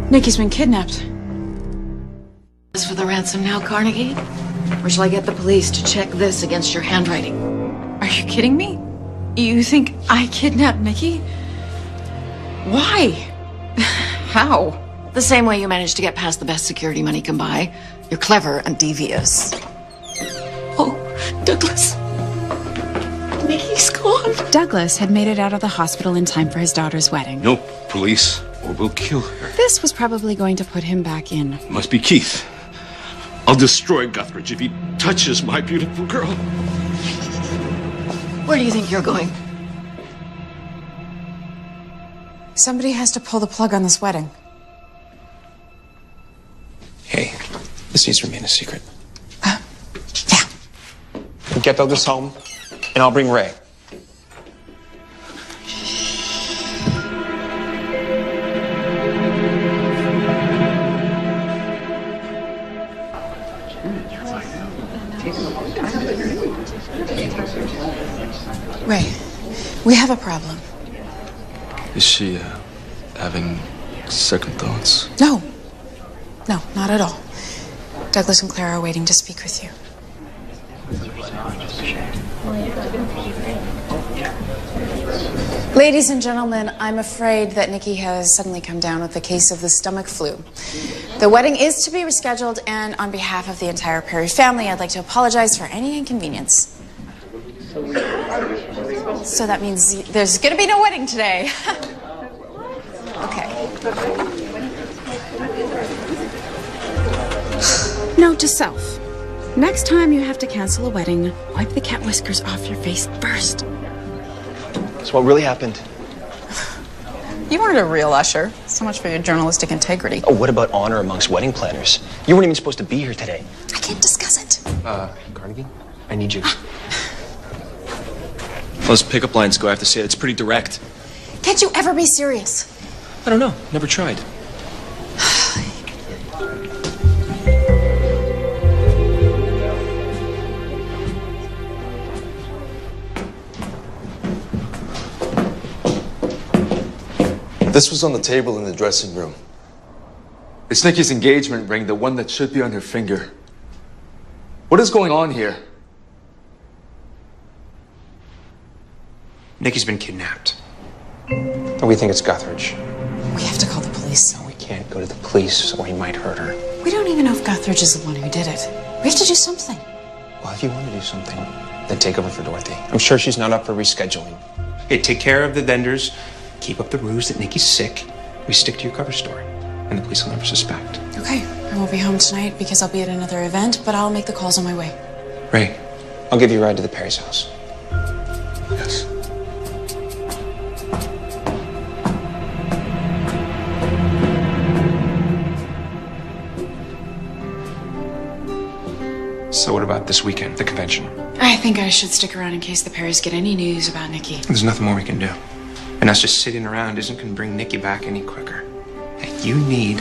Nikki's been kidnapped. This for the ransom now, Carnegie? Or shall I get the police to check this against your handwriting? Are you kidding me? You think I kidnapped Nikki? Why? How? The same way you managed to get past the best security money can buy. You're clever and devious. Oh, Douglas. Nikki's gone. Douglas had made it out of the hospital in time for his daughter's wedding. No, police, or we'll kill her. This was probably going to put him back in. Must be Keith. I'll destroy Guthridge if he touches my beautiful girl. Where do you think you're going? Somebody has to pull the plug on this wedding. Hey, this needs to remain a secret. Get Douglas home, and I'll bring Ray. Ray, we have a problem. Is she, having second thoughts? No. No, not at all. Douglas and Clara are waiting to speak with you. Ladies and gentlemen, I'm afraid that Nikki has suddenly come down with a case of the stomach flu. The wedding is to be rescheduled, and on behalf of the entire Perry family, I'd like to apologize for any inconvenience. So that means there's going to be no wedding today. Okay. Note to self. Next time you have to cancel a wedding, wipe the cat whiskers off your face first. So what really happened? You weren't a real usher. So much for your journalistic integrity. Oh, what about honor amongst wedding planners? You weren't even supposed to be here today. I can't discuss it. Carnegie, I need you. Those pickup lines go, I have to say, it's pretty direct. Can't you ever be serious? I don't know. Never tried. This was on the table in the dressing room. It's Nikki's engagement ring, the one that should be on her finger. What is going on here? Nikki's been kidnapped. And we think it's Guthridge. We have to call the police. No, we can't go to the police or he might hurt her. We don't even know if Guthridge is the one who did it. We have to do something. Well, if you want to do something, then take over for Dorothy. I'm sure she's not up for rescheduling. Hey, take care of the vendors. Keep up the ruse that Nikki's sick. We stick to your cover story, and the police will never suspect. Okay, I won't be home tonight because I'll be at another event, but I'll make the calls on my way. Ray, I'll give you a ride to the Perry's house. Yes. So what about this weekend, the convention? I think I should stick around in case the Perrys get any news about Nikki. There's nothing more we can do. And us just sitting around isn't going to bring Nikki back any quicker. Hey, you need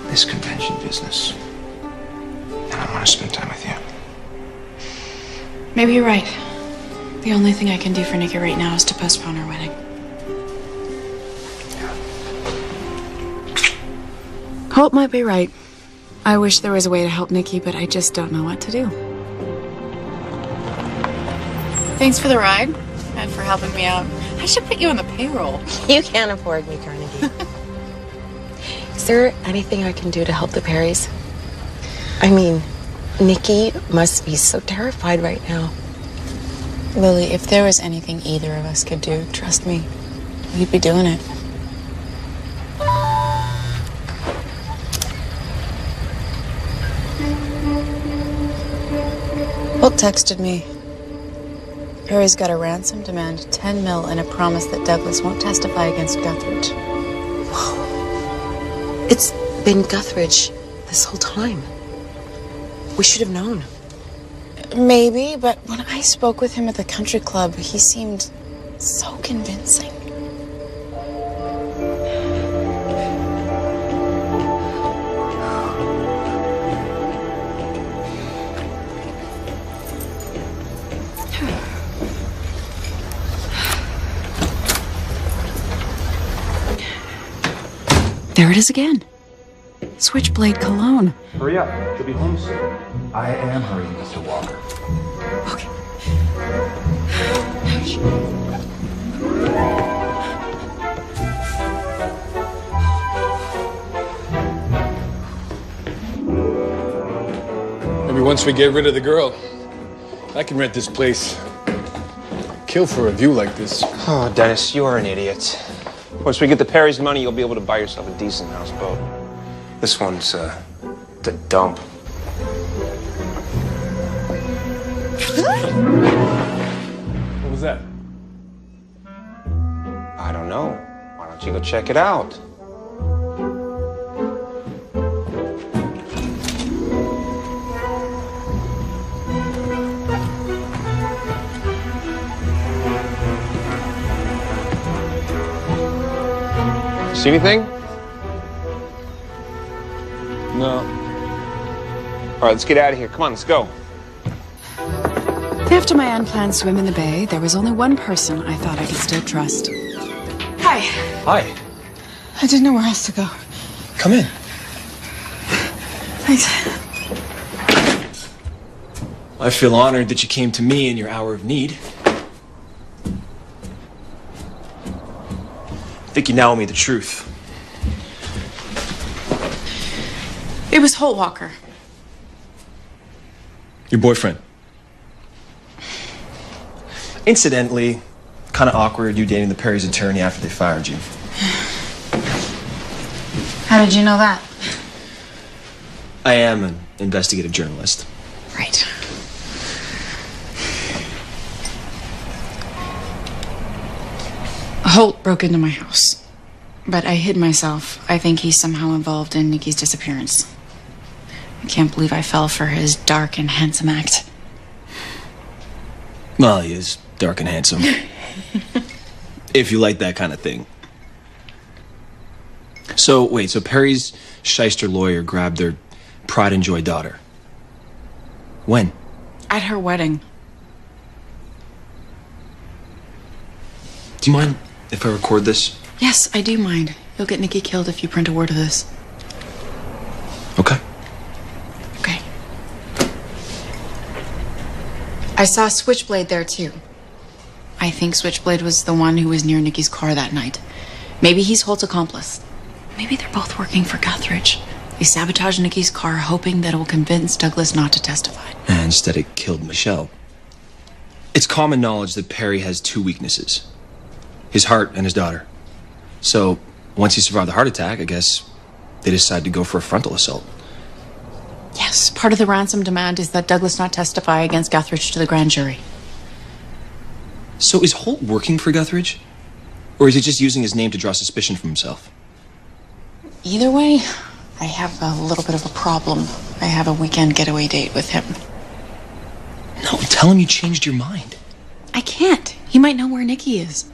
this convention business. And I want to spend time with you. Maybe you're right. The only thing I can do for Nikki right now is to postpone her wedding. Holt might be right. I wish there was a way to help Nikki, but I just don't know what to do. Thanks for the ride and for helping me out. I should put you on the payroll. You can't afford me, Carnegie. Is there anything I can do to help the Perrys? I mean, Nikki must be so terrified right now. Lily, if there was anything either of us could do, trust me, we'd be doing it. Holt texted me. Perry's got a ransom demand, 10 mil, and a promise that Douglas won't testify against Guthridge. Whoa. It's been Guthridge this whole time. We should have known. Maybe, but when I spoke with him at the country club, he seemed so convincing. There it is again. Switchblade cologne. Hurry up. She'll be home soon. I am hurrying, Mr. Walker. Okay. Maybe once we get rid of the girl, I can rent this place. Kill for a view like this. Oh, Dennis, you are an idiot. Once we get the Perry's money, you'll be able to buy yourself a decent houseboat. This one's, the dump. What was that? I don't know. Why don't you go check it out? See anything? No. All right, let's get out of here. Come on, let's go. After my unplanned swim in the bay, there was only one person I thought I could still trust. Hi. Hi. I didn't know where else to go. Come in. Thanks. I feel honored that you came to me in your hour of need. I think you now owe me the truth. It was Holt Walker. Your boyfriend. Incidentally, kind of awkward you dating the Perry's attorney after they fired you. How did you know that? I am an investigative journalist. Right. Holt broke into my house, but I hid myself. I think he's somehow involved in Nikki's disappearance. I can't believe I fell for his dark and handsome act. Well, he is dark and handsome. If you like that kind of thing. So, wait, so Perry's shyster lawyer grabbed their pride and joy daughter. When? At her wedding. Do you mind if I record this? Yes, I do mind. You'll get Nikki killed if you print a word of this. Okay. Okay. I saw Switchblade there, too. I think Switchblade was the one who was near Nikki's car that night. Maybe he's Holt's accomplice. Maybe they're both working for Guthridge. They sabotaged Nikki's car, hoping that it will convince Douglas not to testify. And instead it killed Michelle. It's common knowledge that Perry has two weaknesses. His heart and his daughter. So, once he survived the heart attack, I guess they decided to go for a frontal assault. Yes, part of the ransom demand is that Douglas not testify against Guthridge to the grand jury. So is Holt working for Guthridge? Or is he just using his name to draw suspicion from himself? Either way, I have a little bit of a problem. I have a weekend getaway date with him. No, tell him you changed your mind. I can't. He might know where Nikki is.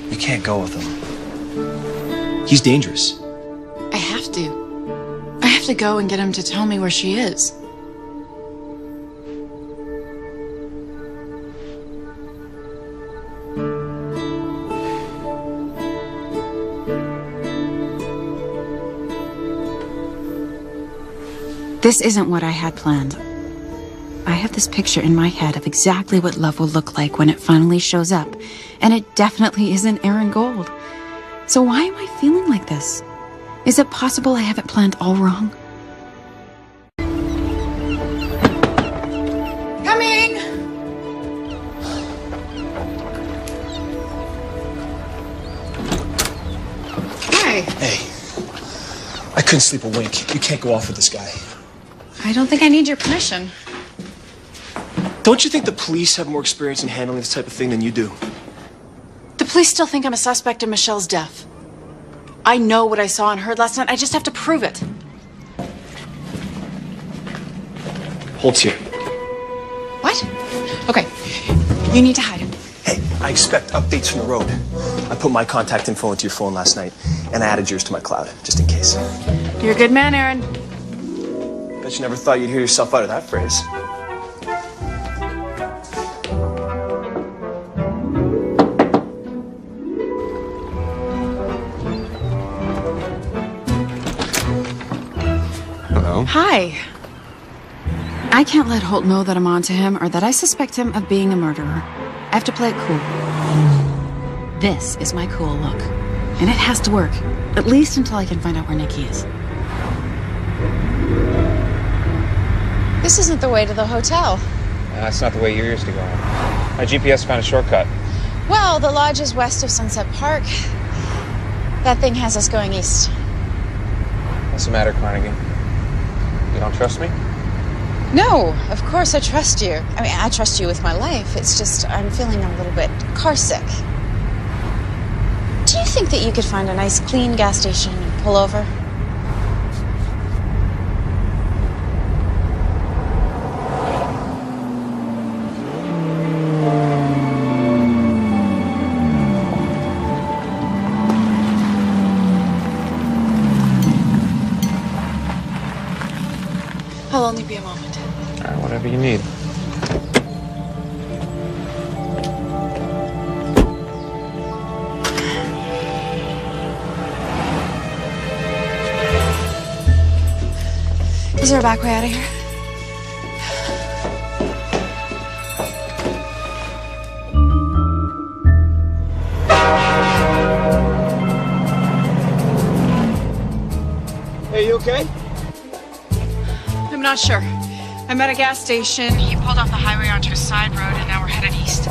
You can't go with him. He's dangerous. I have to. I have to go and get him to tell me where she is. This isn't what I had planned. I have this picture in my head of exactly what love will look like when it finally shows up, and it definitely isn't Aaron Gold. So why am I feeling like this? Is it possible I have it planned all wrong? Coming! Hi. Hey, I couldn't sleep a wink. You can't go off with this guy. I don't think I need your permission. Don't you think the police have more experience in handling this type of thing than you do? The police still think I'm a suspect in Michelle's death. I know what I saw and heard last night. I just have to prove it. Holt's here. What? Okay. You need to hide him. Hey, I expect updates from the road. I put my contact info into your phone last night, and I added yours to my cloud, just in case. You're a good man, Aaron. Bet you never thought you'd hear yourself out of that phrase. Hello? Hi. I can't let Holt know that I'm on to him or that I suspect him of being a murderer. I have to play it cool. This is my cool look. And it has to work. At least until I can find out where Nikki is. This isn't the way to the hotel. That's not the way you used to go. My GPS found a shortcut. Well, the lodge is west of Sunset Park. That thing has us going east. What's the matter, Carnegie? You don't trust me? No, of course I trust you. I mean, I trust you with my life. It's just I'm feeling a little bit car sick. Do you think that you could find a nice, clean gas station and pull over? I'll only be a moment. All right, whatever you need. Is there a back way out of here? Hey, you okay? I'm not sure. I'm at a gas station. He pulled off the highway onto a side road, and now we're headed east.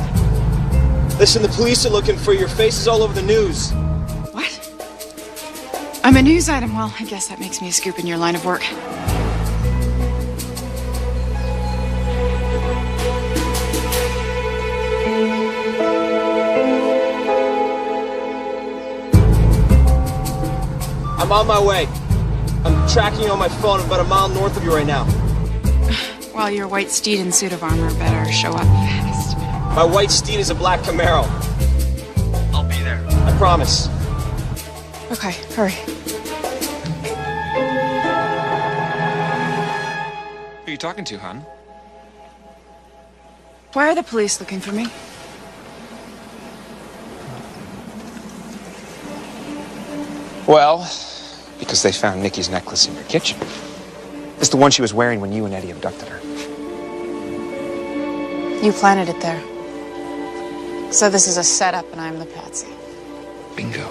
Listen, the police are looking for your face is all over the news. What? I'm a news item. Well, I guess that makes me a scoop in your line of work. I'm on my way. I'm tracking you on my phone. I'm about a mile north of you right now. Well, your white steed and suit of armor better show up fast. My white steed is a black Camaro. I'll be there. I promise. Okay, hurry. Who are you talking to, hon? Why are the police looking for me? Well, because they found Nikki's necklace in your kitchen. It's the one she was wearing when you and Eddie abducted her. You planted it there. So this is a setup and I'm the patsy. Bingo.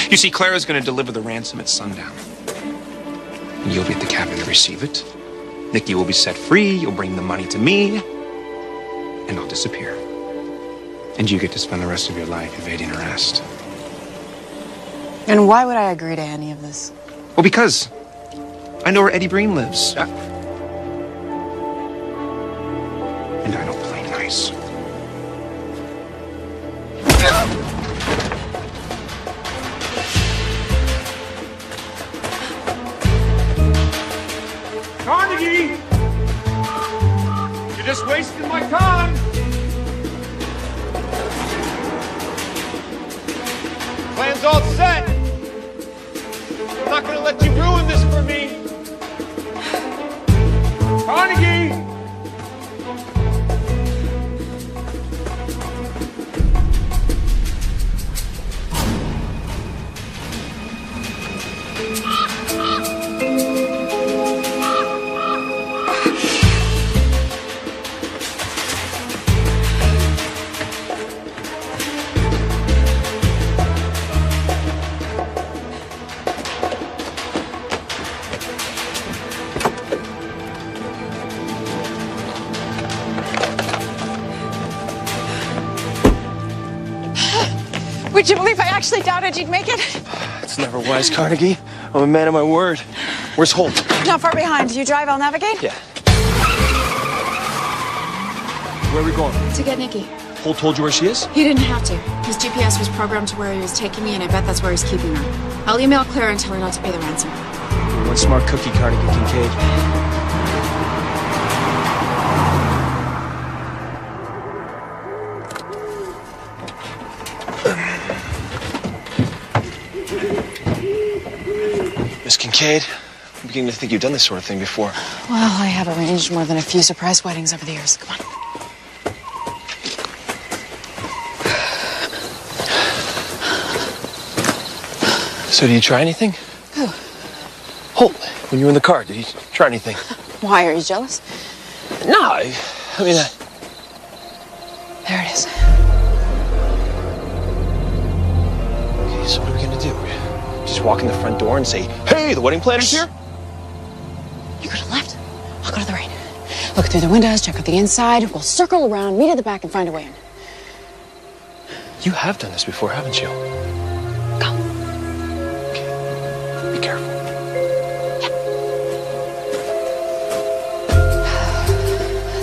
You see, Clara's going to deliver the ransom at sundown. And you'll be at the cabin to receive it. Nikki will be set free, you'll bring the money to me, and I'll disappear. And you get to spend the rest of your life evading arrest. And why would I agree to any of this? Well, because I know where Eddie Breen lives. And I don't play nice. Carnegie! You're just wasting my time! Plan's all set! I'm not gonna let you ruin this for me! Carnegie! Would you believe I actually doubted you'd make it? It's never wise, Carnegie. I'm a man of my word. Where's Holt? Not far behind. You drive, I'll navigate? Yeah. Where are we going? To get Nikki. Holt told you where she is? He didn't have to. His GPS was programmed to where he was taking me, and I bet that's where he's keeping her. I'll email Clara and tell her not to pay the ransom. One smart cookie, Carnegie Kincaid. Miss Kincaid, I'm beginning to think you've done this sort of thing before. Well, I have arranged more than a few surprise weddings over the years. Come on. So, did you try anything? Who? Holt, when you were in the car, did you try anything? Why, are you jealous? No, I mean... There it is. Okay, so what are we gonna do? Just walk in the front door and say, hey, the wedding planner's here? You could have left. I'll go to the right. Look through the windows, check out the inside. We'll circle around, meet at the back, and find a way in. You have done this before, haven't you? Be careful.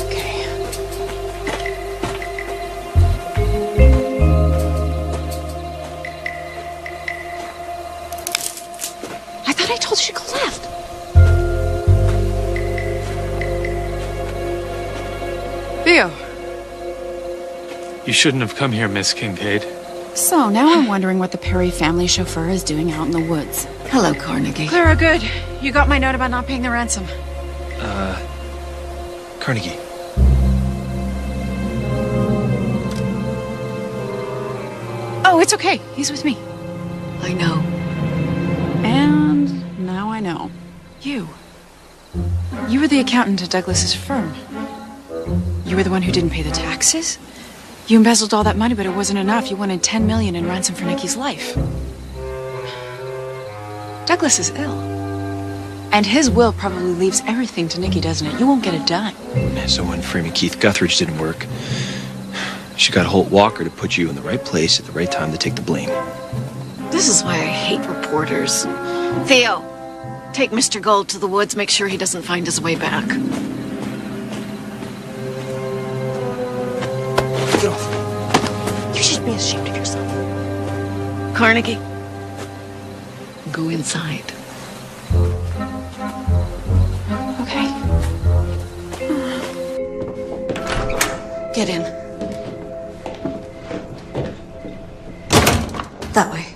Okay. I thought I told you to go left. Theo. You shouldn't have come here, Miss Kincaid. So, now I'm wondering what the Perry family chauffeur is doing out in the woods. Hello, Carnegie. Clara, good. You got my note about not paying the ransom. Carnegie. Oh, it's okay. He's with me. I know. And now I know. You were the accountant at Douglas's firm. You were the one who didn't pay the taxes? You embezzled all that money, but it wasn't enough. You wanted $10 million in ransom for Nikki's life. Douglas is ill. And his will probably leaves everything to Nikki, doesn't it? You won't get a dime. So when framing Keith Guthridge didn't work, she got Holt Walker to put you in the right place at the right time to take the blame. This is why I hate reporters. Theo, take Mr. Gold to the woods. Make sure he doesn't find his way back. Get off. You should be ashamed of yourself. Carnegie, go inside. Okay. Get in. That way.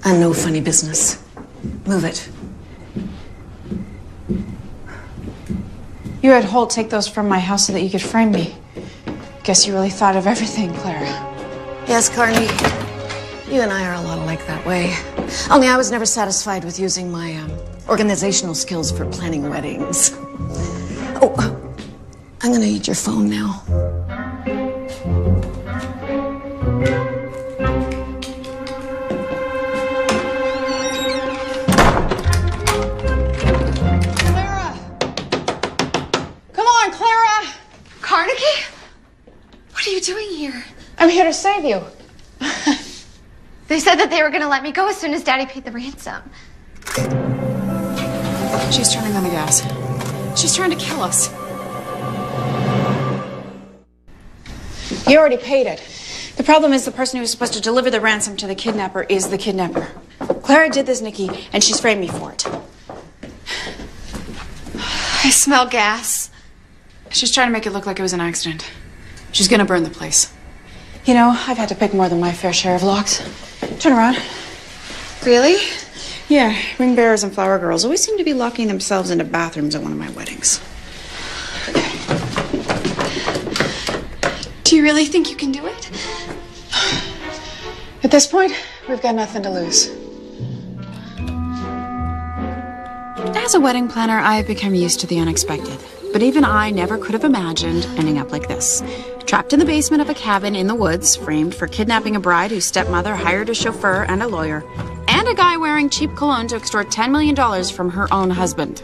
And no funny business. Move it. You had Holt take those from my house so that you could frame me. Guess you really thought of everything, Clara. Yes, Carney. You and I are a lot alike that way. Only I was never satisfied with using my organizational skills for planning weddings. Oh, I'm gonna need your phone now. Clara! Come on, Clara! Carnegie? What are you doing here? I'm here to save you. They said that they were going to let me go as soon as Daddy paid the ransom. She's turning on the gas. She's trying to kill us. You already paid it. The problem is the person who was supposed to deliver the ransom to the kidnapper is the kidnapper. Clara did this, Nikki, and she's framed me for it. I smell gas. She's trying to make it look like it was an accident. She's gonna burn the place. You know, I've had to pick more than my fair share of locks. Turn around. Really? Yeah, ring bearers and flower girls always seem to be locking themselves into bathrooms at one of my weddings. Do you really think you can do it? At this point, we've got nothing to lose. As a wedding planner, I've become used to the unexpected. But even I never could have imagined ending up like this. Trapped in the basement of a cabin in the woods, framed for kidnapping a bride whose stepmother hired a chauffeur and a lawyer, and a guy wearing cheap cologne to extort $10 million from her own husband.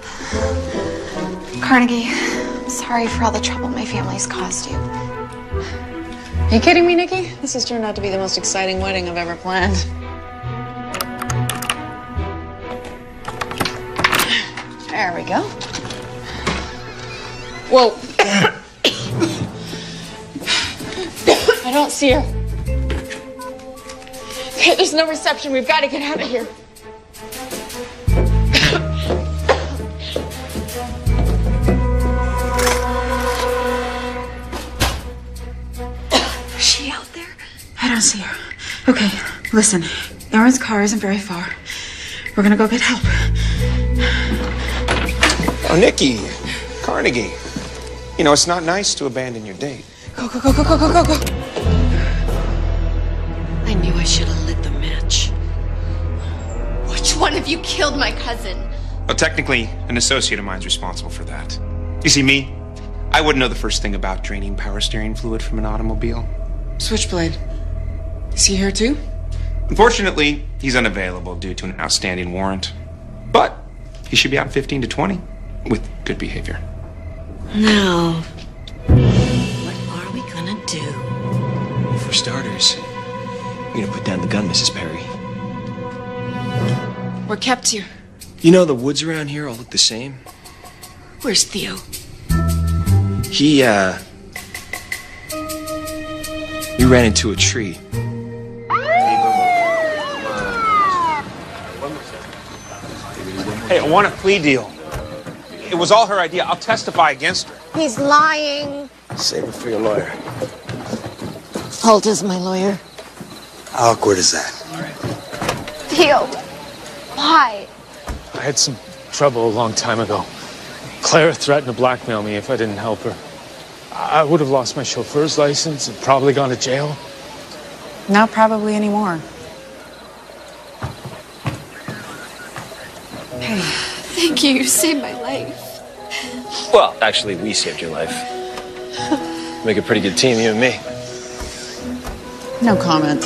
Carnegie, I'm sorry for all the trouble my family's caused you. Are you kidding me, Nikki? This has turned out to be the most exciting wedding I've ever planned. There we go. Whoa. I don't see her. Okay, there's no reception. We've got to get out of here. Is she out there? I don't see her. Okay, listen. Aaron's car isn't very far. We're gonna go get help. Oh, Nikki, Carnegie. You know, it's not nice to abandon your date. Go, go, go, go, go, go, go, go. I knew I should have lit the match. Which one of you killed my cousin? Well, technically, an associate of mine's responsible for that. You see, me, I wouldn't know the first thing about draining power steering fluid from an automobile. Switchblade. Is he here too? Unfortunately, he's unavailable due to an outstanding warrant. But he should be out in 15 to 20 with good behavior. Now, what are we gonna do? For starters, we're gonna put down the gun, Mrs. Perry. We're kept here. You know, the woods around here all look the same. Where's Theo? He ran into a tree. Hey, I want a plea deal. It was all her idea. I'll testify against her. He's lying. Save it for your lawyer. Holt is my lawyer. How awkward is that? Theo, why? I had some trouble a long time ago. Clara threatened to blackmail me if I didn't help her. I would have lost my chauffeur's license and probably gone to jail. Not probably anymore. Hey. Thank you. You saved my life. Well, actually, we saved your life. Make a pretty good team, you and me. No comment.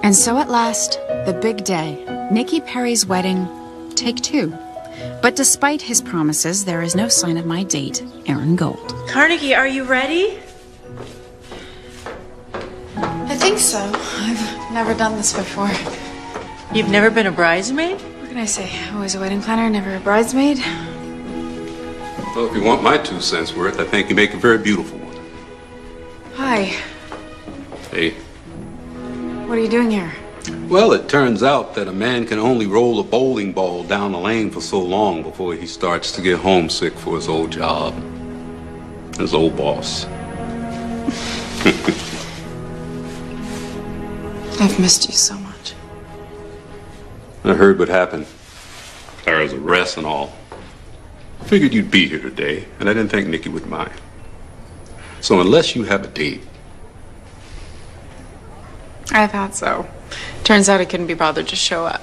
And so at last, the big day, Nikki Perry's wedding, take 2. But despite his promises, there is no sign of my date, Aaron Gold. Carnegie, are you ready? I think so. I've never done this before. You've never been a bridesmaid? What can I say? Always a wedding planner, never a bridesmaid. Well, if you want my 2 cents worth, I think you make a very beautiful one. Hi. Hey. What are you doing here? Well, it turns out that a man can only roll a bowling ball down the lane for so long before he starts to get homesick for his old job. His old boss. I've missed you so much. I heard what happened. Clara's arrest and all. I figured you'd be here today, and I didn't think Nikki would mind. So unless you have a date... I thought so. Turns out I couldn't be bothered to show up.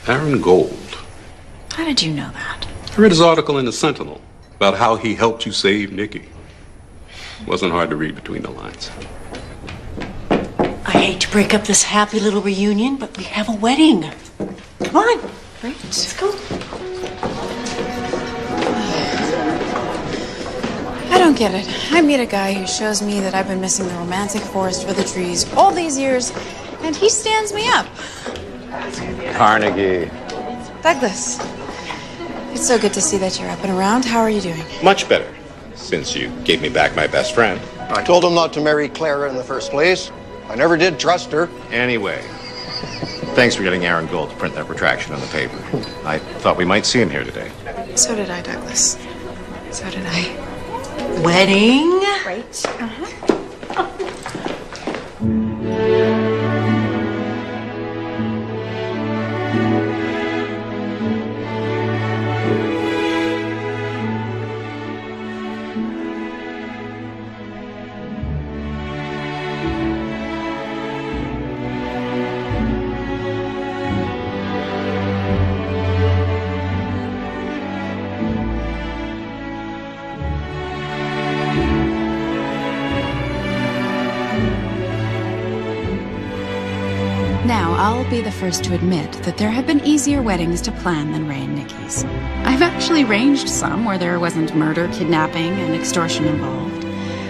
Aaron Gold. How did you know that? I read his article in the Sentinel about how he helped you save Nikki. Wasn't hard to read between the lines. I hate to break up this happy little reunion, but we have a wedding. Come on. Great. Let's go. I don't get it. I meet a guy who shows me that I've been missing the romantic forest for the trees all these years, and he stands me up. Carnegie. Douglas, it's so good to see that you're up and around. How are you doing? Much better, since you gave me back my best friend. I told him not to marry Clara in the first place. I never did trust her. Anyway, thanks for getting Aaron Gold to print that retraction on the paper. I thought we might see him here today. So did I, Douglas. So did I. Wedding? Right. Now, I'll be the first to admit that there have been easier weddings to plan than Ray and Nikki's. I've actually arranged some where there wasn't murder, kidnapping, and extortion involved.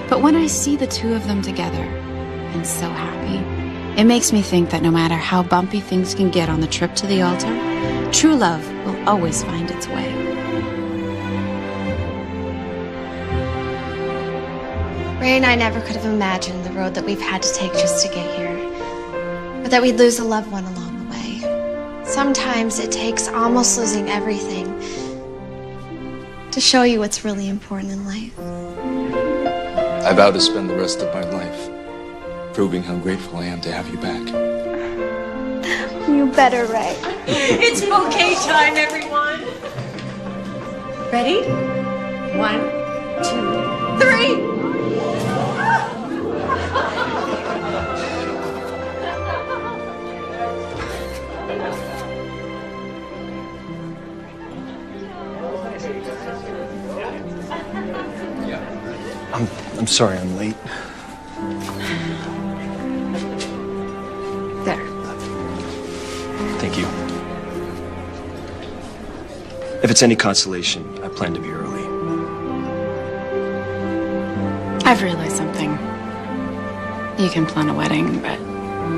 But when I see the 2 of them together, and so happy, it makes me think that no matter how bumpy things can get on the trip to the altar, true love will always find its way. Ray and I never could have imagined the road that we've had to take just to get here. Or that we'd lose a loved one along the way. Sometimes it takes almost losing everything to show you what's really important in life. I vow to spend the rest of my life proving how grateful I am to have you back. You better, Ray. It's bouquet time, everyone. Ready? 1, 2, 3. I'm sorry I'm late. There. Thank you. If it's any consolation, I plan to be early. I've realized something. You can plan a wedding, but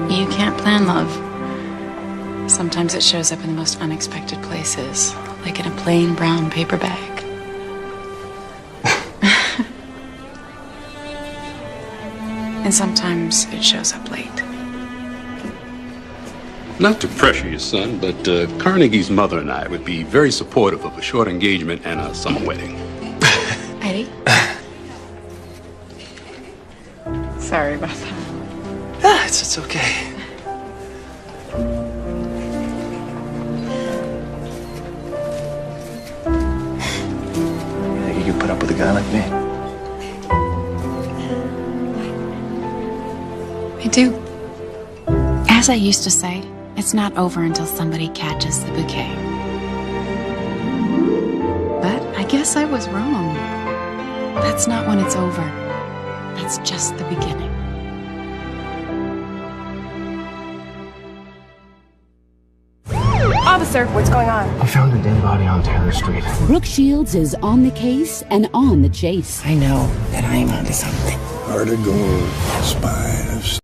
you can't plan love. Sometimes it shows up in the most unexpected places, like in a plain brown paper bag. And sometimes it shows up late. Not to pressure you, son, but Carnegie's mother and I would be very supportive of a short engagement and a summer wedding. Eddie? Sorry about that. It's okay. You think you could put up with a guy like me? I do. As I used to say, it's not over until somebody catches the bouquet. But I guess I was wrong. That's not when it's over. That's just the beginning. Officer, what's going on? I found a dead body on Taylor Street. Brooke Shields is on the case and on the chase. I know that I'm onto something. Heart of gold, spine of